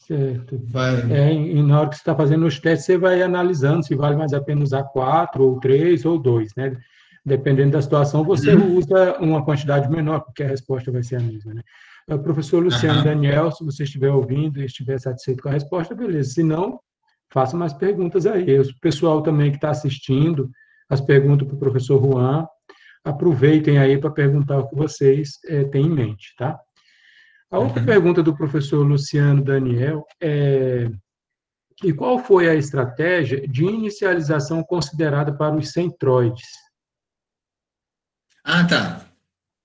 Certo. E na hora que você está fazendo os testes, você vai analisando se vale mais a pena usar 4, ou 3, ou 2, né? Dependendo da situação, você usa uma quantidade menor, porque a resposta vai ser a mesma, né? O professor Luciano Daniel, se você estiver ouvindo e estiver satisfeito com a resposta, beleza. Se não, faça mais perguntas aí. O pessoal também que está assistindo, as perguntas para o professor Juan, aproveitem aí para perguntar o que vocês têm em mente, tá? A outra pergunta do professor Luciano Daniel é: e qual foi a estratégia de inicialização considerada para os centroides? Ah, tá.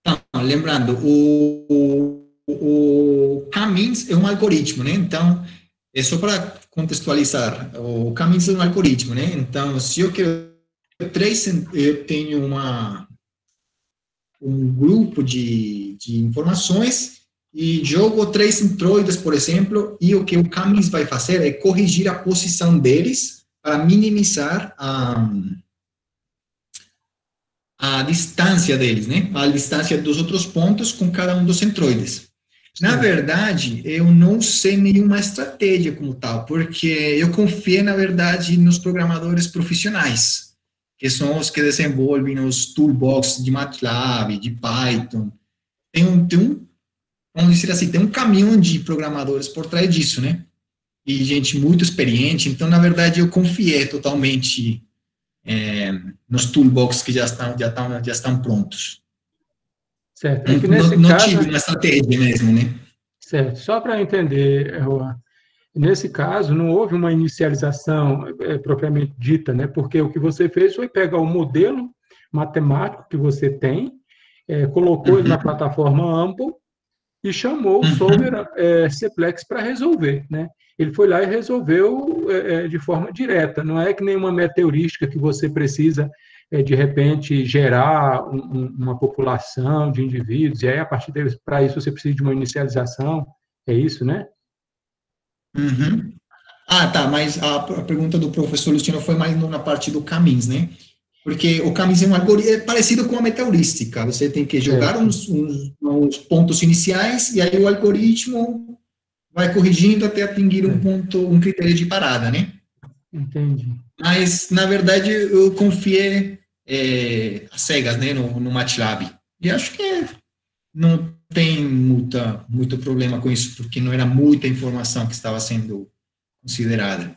Então, lembrando, o Camins é um algoritmo, né? Então, é só para contextualizar, o Camins é um algoritmo, né? Então, se eu quero eu tenho um grupo de informações e jogo 3 centroides, por exemplo, e o que o Camins vai fazer é corrigir a posição deles para minimizar a distância deles, né? A distância dos outros pontos com cada um dos centroides. Na verdade, eu não sei nenhuma estratégia como tal, porque eu confio, na verdade, nos programadores profissionais, que são os que desenvolvem os toolbox de MATLAB, de Python. Vamos dizer assim, tem um caminho de programadores por trás disso, né? E gente muito experiente. Então, na verdade, eu confiei totalmente nos toolbox que já estão prontos. Certo. É que nesse não caso, tive uma estratégia mesmo, né? certo. Só para entender, Juan, nesse caso, não houve uma inicialização propriamente dita, né? Porque o que você fez foi pegar o modelo matemático que você tem, colocou ele na plataforma Ample e chamou o solver Cplex para resolver, né? Ele foi lá e resolveu de forma direta, não é que nem uma meteorística que você precisa, de repente, gerar uma população de indivíduos, e aí, a partir deles, para isso, você precisa de uma inicialização, é isso, né? Ah, tá, mas a pergunta do professor Luciano foi mais na parte do Camins, né? Porque o Camins é um algoritmo, é parecido com a meteorística, você tem que jogar uns pontos iniciais, e aí o algoritmo vai corrigindo até atingir um critério de parada, né? Entendi. Mas, na verdade, eu confiei às cegas, né, no MATLAB. E acho que não tem muito problema com isso, porque não era muita informação que estava sendo considerada.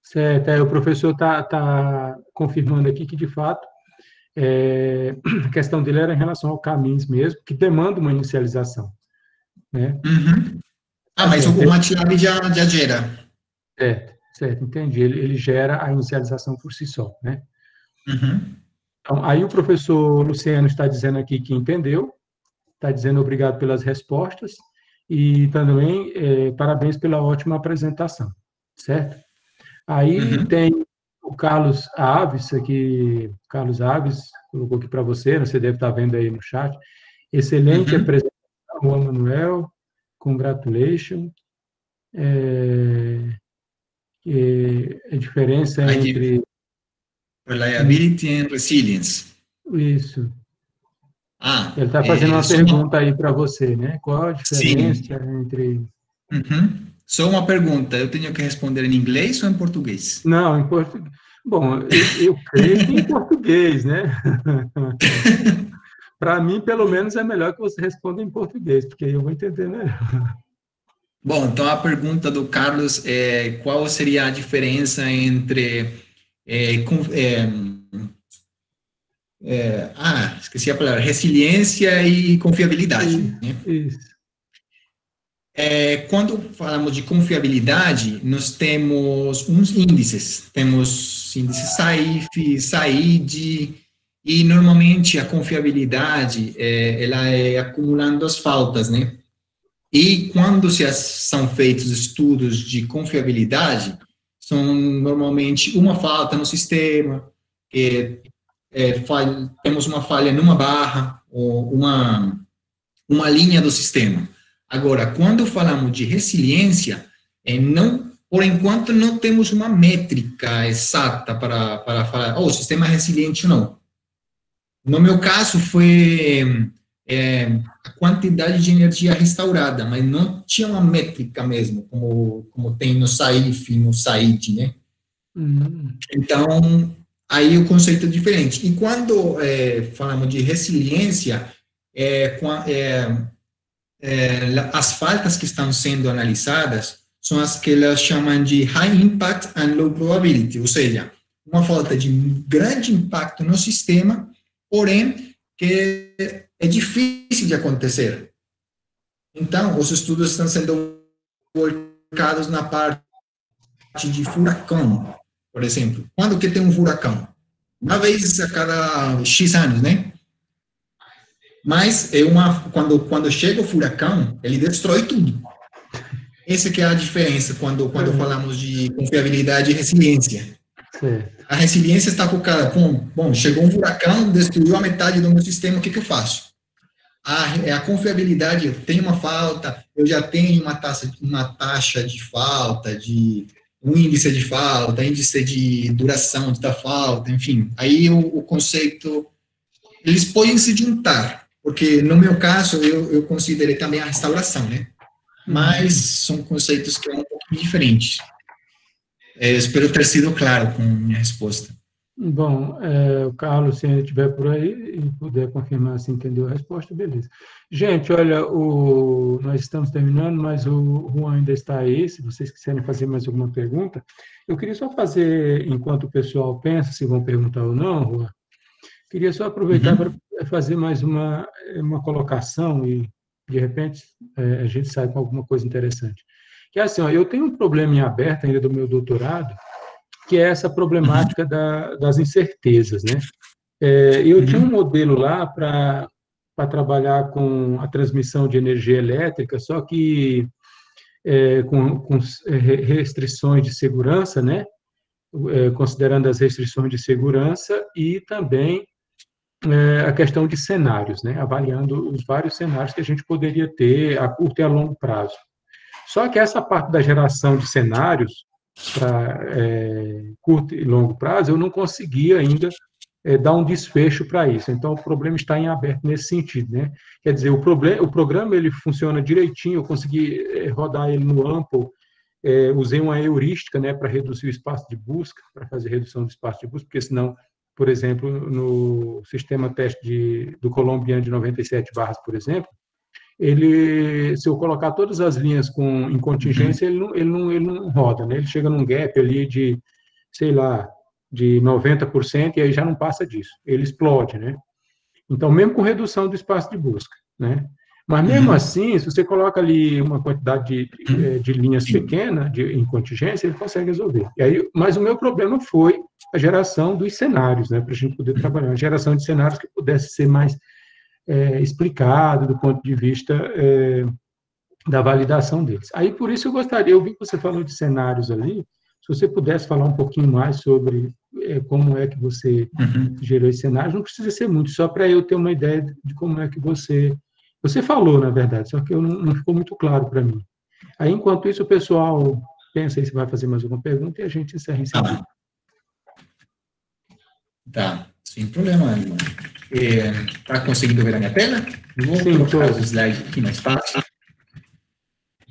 Certo, o professor está confirmando aqui que, de fato, a questão dele era em relação ao caminhos mesmo, que demanda uma inicialização, né? Ah, mas o MATLAB já gera. Certo, entendi. Ele gera a inicialização por si só, né? Então, aí o professor Luciano está dizendo aqui que entendeu, está dizendo obrigado pelas respostas e também parabéns pela ótima apresentação, certo? Aí tem o Carlos Aves, Carlos Aves colocou aqui para você, você deve estar vendo aí no chat. Excelente apresentação, Juan Manuel, congratulations. A diferença entre... Reliability and resilience. Isso. Ah, Ele está fazendo uma pergunta aí para você, né? Qual a diferença entre... Só uma pergunta, eu tenho que responder em inglês ou em português? Não, em português. Bom, eu creio que em português, né? Para mim, pelo menos, é melhor que você responda em português, porque eu vou entender melhor. Bom, então a pergunta do Carlos é qual seria a diferença entre esqueci a palavra, resiliência e confiabilidade. Isso. Quando falamos de confiabilidade, nós temos uns índices. Temos índice SAIF, SAID, e normalmente a confiabilidade, ela é acumulando as faltas, né? E quando são feitos estudos de confiabilidade, são normalmente uma falta no sistema, temos uma falha numa barra ou uma linha do sistema. Agora, quando falamos de resiliência, por enquanto não temos uma métrica exata para falar, o sistema é resiliente ou não. No meu caso, foi a quantidade de energia restaurada, mas não tinha uma métrica mesmo, como tem no SAIF, no SAID, né? Então, aí o conceito é diferente. E quando falamos de resiliência, as faltas que estão sendo analisadas são as que elas chamam de high impact and low probability, ou seja, uma falta de grande impacto no sistema, porém, que é difícil de acontecer. Então, os estudos estão sendo focados na parte de furacão, por exemplo. Quando que tem um furacão? Uma vez a cada X anos, né? Mas quando chega o furacão, ele destrói tudo. Essa que é a diferença quando falamos de confiabilidade e resiliência. Sim. A resiliência está focada bom, chegou um furacão, destruiu a metade do meu sistema, o que eu faço? A confiabilidade, eu tenho uma falta, eu já tenho uma taxa de falta, um índice de falta, índice de duração da falta, enfim. Aí o conceito, eles podem se juntar, porque no meu caso eu considerei também a restauração, né? Mas são conceitos que são um pouco diferentes. Espero ter sido claro com a minha resposta. Bom, o Carlos, se ele estiver por aí e puder confirmar se entendeu a resposta, beleza. Gente, olha, nós estamos terminando, mas o Juan ainda está aí, se vocês quiserem fazer mais alguma pergunta. Eu queria só fazer, enquanto o pessoal pensa se vão perguntar ou não, Juan, queria só aproveitar para fazer mais uma colocação e, de repente, a gente sai com alguma coisa interessante. Que é assim, eu tenho um problema em aberto ainda do meu doutorado, que é essa problemática das incertezas, né? Eu tinha um modelo lá para trabalhar com a transmissão de energia elétrica, só que com restrições de segurança, né? Considerando as restrições de segurança e também a questão de cenários, né? Avaliando os vários cenários que a gente poderia ter a curto e a longo prazo. Só que essa parte da geração de cenários para curto e longo prazo, eu não conseguia ainda dar um desfecho para isso. Então, o problema está em aberto nesse sentido, né? Quer dizer, o programa ele funciona direitinho, eu consegui rodar ele no AMPL, usei uma heurística, né, para reduzir o espaço de busca, para fazer redução do espaço de busca, porque senão, por exemplo, no sistema teste do Colombian de 97 barras, por exemplo, se eu colocar todas as linhas em contingência, ele não roda, né? Ele chega num gap ali de, sei lá, de 90%, e aí já não passa disso. Ele explode, né? Então, mesmo com redução do espaço de busca, né? Mas, mesmo assim, se você coloca ali uma quantidade de linhas pequena em contingência, ele consegue resolver. Mas o meu problema foi a geração dos cenários, né? Para a gente poder trabalhar. A geração de cenários que pudesse ser mais explicado do ponto de vista da validação deles. Aí, por isso, eu vi que você falou de cenários ali, se você pudesse falar um pouquinho mais sobre como é que você gerou esse cenário, não precisa ser muito, só para eu ter uma ideia de como é que você falou, na verdade, só que não ficou muito claro para mim. Aí, enquanto isso, o pessoal pensa aí se vai fazer mais alguma pergunta e a gente encerra em seguida. Tá, sem problema, irmão. Está conseguindo ver a minha tela? Vou colocar os slides aqui mais fácil.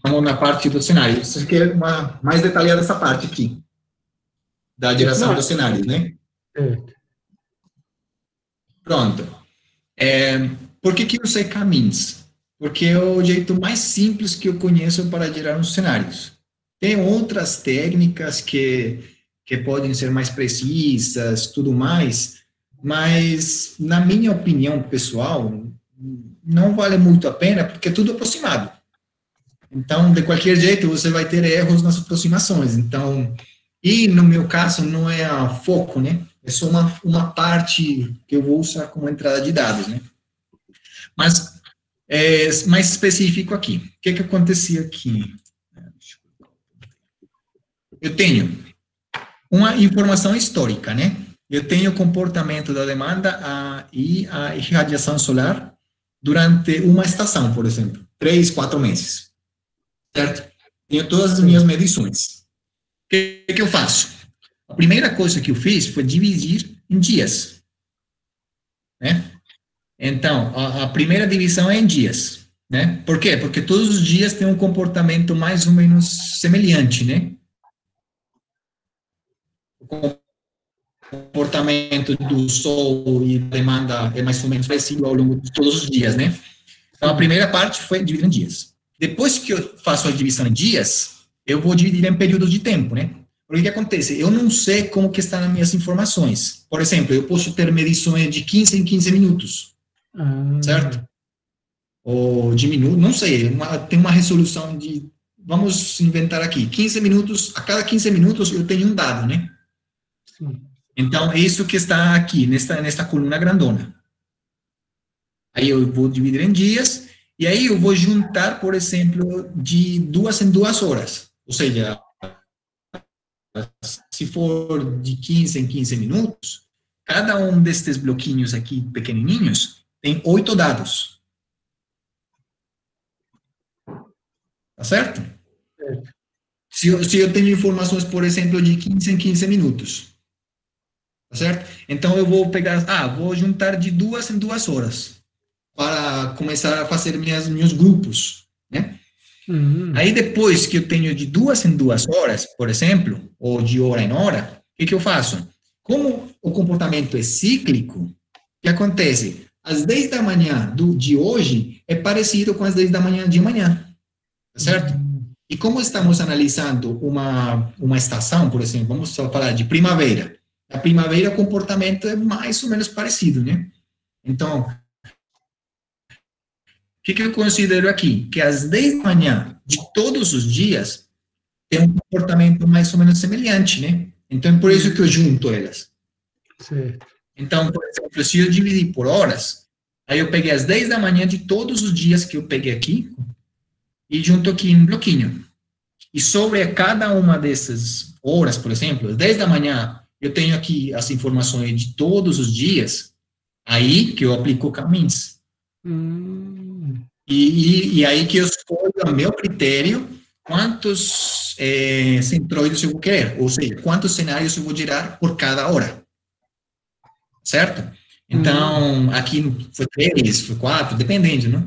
Vamos na parte do cenário. Isso aqui é mais detalhada essa parte aqui, da geração do cenário, né? Pronto. Por que eu usei K-means? Porque é o jeito mais simples que eu conheço para gerar os cenários. Tem outras técnicas que podem ser mais precisas, tudo mais, mas, na minha opinião pessoal, não vale muito a pena, porque é tudo aproximado. Então, de qualquer jeito, você vai ter erros nas aproximações. Então, e no meu caso, não é a foco, né? É só uma parte que eu vou usar como entrada de dados, né? Mas, mais específico aqui. O que acontecia aqui? Eu tenho uma informação histórica, né? eu tenho o comportamento da demanda e a irradiação solar durante uma estação, por exemplo, 3, 4 meses, certo? Tenho todas as minhas medições. O que eu faço? A primeira coisa que eu fiz foi dividir em dias, né? Então, a primeira divisão é em dias, né? Por quê? Porque todos os dias tem um comportamento mais ou menos semelhante, né? O comportamento do Sol e da demanda é mais ou menos parecido ao longo de todos os dias, né? Então, a primeira parte foi dividir em dias. Depois que eu faço a divisão em dias, eu vou dividir em períodos de tempo, né? Porque o que acontece? Eu não sei como que estão as minhas informações. Por exemplo, eu posso ter medições de 15 em 15 minutos, certo? Ou de minuto, não sei, tem uma resolução de, vamos inventar aqui, 15 minutos, a cada 15 minutos eu tenho um dado, né? Sim. Então, é isso que está aqui, nesta coluna grandona. Aí eu vou dividir em dias, e aí eu vou juntar, por exemplo, de 2 em 2 horas. Ou seja, se for de 15 em 15 minutos, cada um destes bloquinhos aqui, pequenininhos, tem 8 dados. Tá certo? Se eu tenho informações, por exemplo, de 15 em 15 minutos. Tá certo? Então, eu vou pegar, vou juntar de 2 em 2 horas para começar a fazer meus grupos, né? Aí, depois que eu tenho de 2 em 2 horas, por exemplo, ou de hora em hora, o que eu faço? Como o comportamento é cíclico, o que acontece? Às 10 da manhã de hoje é parecido com as 10 da manhã de amanhã, tá certo? E como estamos analisando uma estação, por exemplo, vamos só falar de primavera. A primavera, o comportamento é mais ou menos parecido, né? Então, o que eu considero aqui? Que às 10 da manhã de todos os dias tem um comportamento mais ou menos semelhante, né? Então, é por isso que eu junto elas. Certo. Então, por exemplo, se eu dividir por horas, aí eu peguei às 10 da manhã de todos os dias que eu peguei aqui e junto aqui em um bloquinho. E sobre cada uma dessas horas, por exemplo, às 10 da manhã, eu tenho aqui as informações de todos os dias, aí que eu aplico caminhos. E aí que eu escolho a meu critério quantos centroides eu vou querer, ou seja, quantos cenários eu vou gerar por cada hora. Certo? Então, aqui foi 3, foi 4, dependendo, né?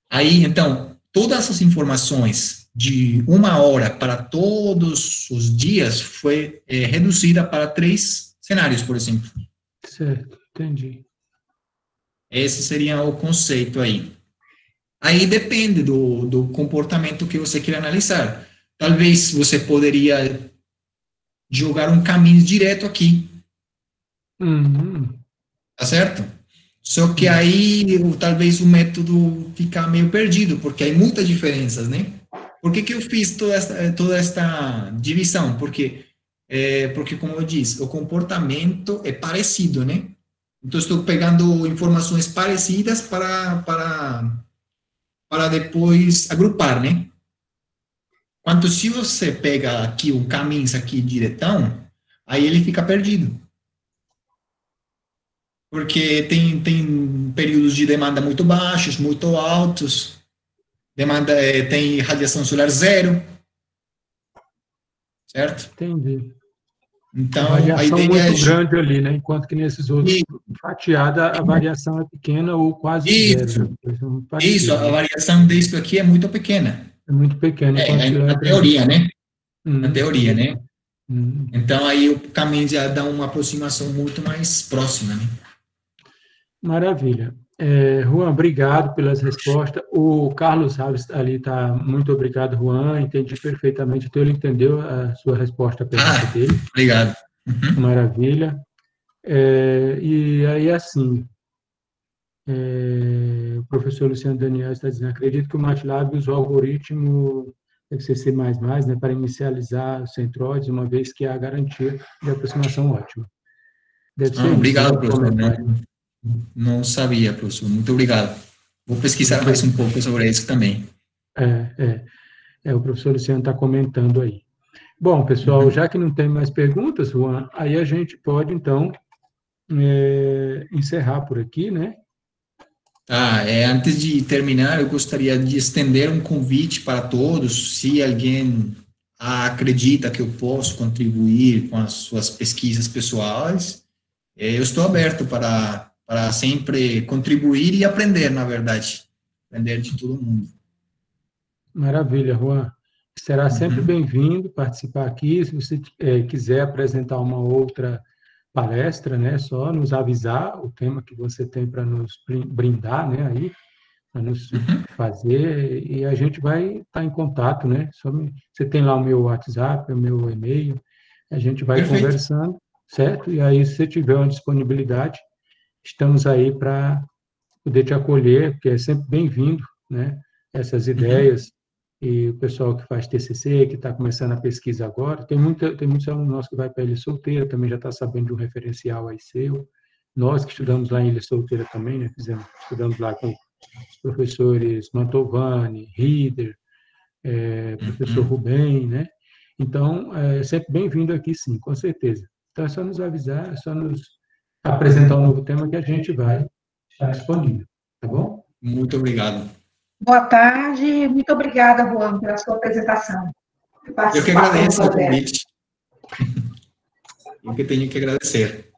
Aí, então, todas essas informações de 1 hora para todos os dias foi reduzida para 3 cenários, por exemplo. Certo, entendi. Esse seria o conceito aí. Aí depende do comportamento que você quer analisar. Talvez você poderia jogar um caminho direto aqui. Tá certo? Só que aí, talvez o método fica meio perdido, porque hay muitas diferenças, né? Por que eu fiz toda esta divisão? Porque, como eu disse, o comportamento é parecido, né? Então, estou pegando informações parecidas para depois agrupar, né? Quanto se você pega aqui um caminho aqui diretão, aí ele fica perdido. Porque tem períodos de demanda muito baixos, muito altos, tem radiação solar zero, certo? Entendi. Então, A variação a ideia muito grande ali, né? Enquanto que nesses outros, fatiada, a variação é pequena ou quase zero. Isso, a variação disso aqui é muito pequena. É muito pequena. Na teoria, né? Na teoria, sim. né? Então, aí o caminho já dá uma aproximação muito mais próxima, né? Maravilha. Juan, obrigado pelas respostas. O Carlos Alves ali está, muito obrigado, Juan, entendi perfeitamente, então ele entendeu a sua resposta à pergunta dele. Obrigado. Maravilha. E aí, assim, o professor Luciano Daniel está dizendo, acredito que o MATLAB usa o algoritmo deve ser C++, né, para inicializar os centroides, uma vez que há a garantia de aproximação ótima. Deve ser obrigado, isso, professor. Não sabia, professor. Muito obrigado. Vou pesquisar mais um pouco sobre isso também. O professor Luciano está comentando aí. Bom, pessoal, já que não tem mais perguntas, Juan, aí a gente pode, então, encerrar por aqui, né? Antes de terminar, eu gostaria de estender um convite para todos. Se alguém acredita que eu posso contribuir com as suas pesquisas pessoais, eu estou aberto para sempre contribuir e aprender, na verdade. Aprender de todo mundo. Maravilha, Juan. Será sempre Uhum. bem-vindo participar aqui. Se você quiser apresentar uma outra palestra, né, só nos avisar o tema que você tem para nos brindar, né, aí, para nos Uhum. fazer, e a gente vai estar em contato, né? Você tem lá o meu WhatsApp, o meu e-mail, a gente vai Perfeito. conversando, certo? E aí, se você tiver uma disponibilidade, estamos aí para poder te acolher, porque é sempre bem-vindo, né? Essas Uhum. ideias, e o pessoal que faz TCC, que está começando a pesquisa agora, tem muitos alunos nossos que vai para a Ilha Solteira, também já está sabendo de um referencial aí seu. Nós que estudamos lá em Ilha Solteira também, né? Estudamos lá com os professores Mantovani, Rieder, professor Uhum. Rubem, né? Então, é sempre bem-vindo aqui, sim, com certeza. Então, é só nos avisar, é só nos apresentar um novo tema que a gente vai estar disponível, tá bom? Muito obrigado. Boa tarde, muito obrigada, Juan, pela sua apresentação e Eu que participação no agradeço o projeto. convite. Eu que tenho que agradecer.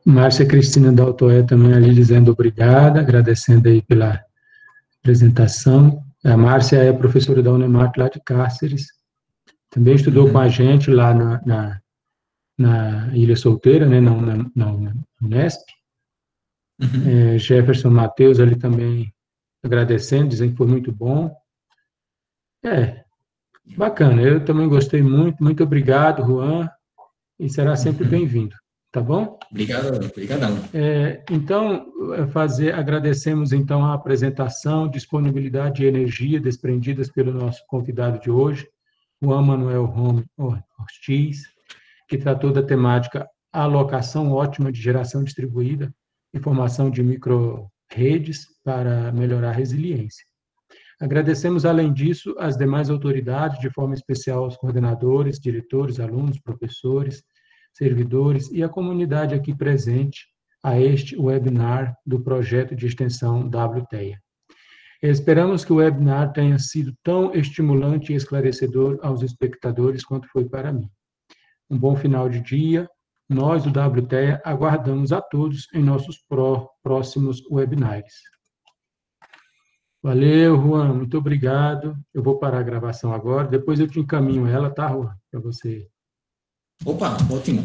Márcia Cristina Daltoé também ali dizendo obrigada, agradecendo aí pela apresentação. A Márcia é professora da Unemar lá de Cáceres, também estudou com a Uhum. gente lá na Ilha Solteira, né, na Unesp. Uhum. Jefferson Matheus ali também agradecendo, dizendo que foi muito bom. É, bacana, eu também gostei muito, muito obrigado, Juan, e será sempre Uhum. bem-vindo, tá bom? Obrigado, obrigadão. Então, agradecemos então a apresentação, disponibilidade e energia desprendidas pelo nosso convidado de hoje, Juan Manuel Ortiz, que tratou da temática alocação ótima de geração distribuída e formação de micro-redes para melhorar a resiliência. Agradecemos, além disso, as demais autoridades, de forma especial aos coordenadores, diretores, alunos, professores, servidores e a comunidade aqui presente a este webinar do projeto de extensão WTEA. Esperamos que o webinar tenha sido tão estimulante e esclarecedor aos espectadores quanto foi para mim. Um bom final de dia. Nós, do WTEA, aguardamos a todos em nossos próximos webinars. Valeu, Juan, muito obrigado. Eu vou parar a gravação agora, depois eu te encaminho ela, tá, Juan? Para você. Opa, ótimo.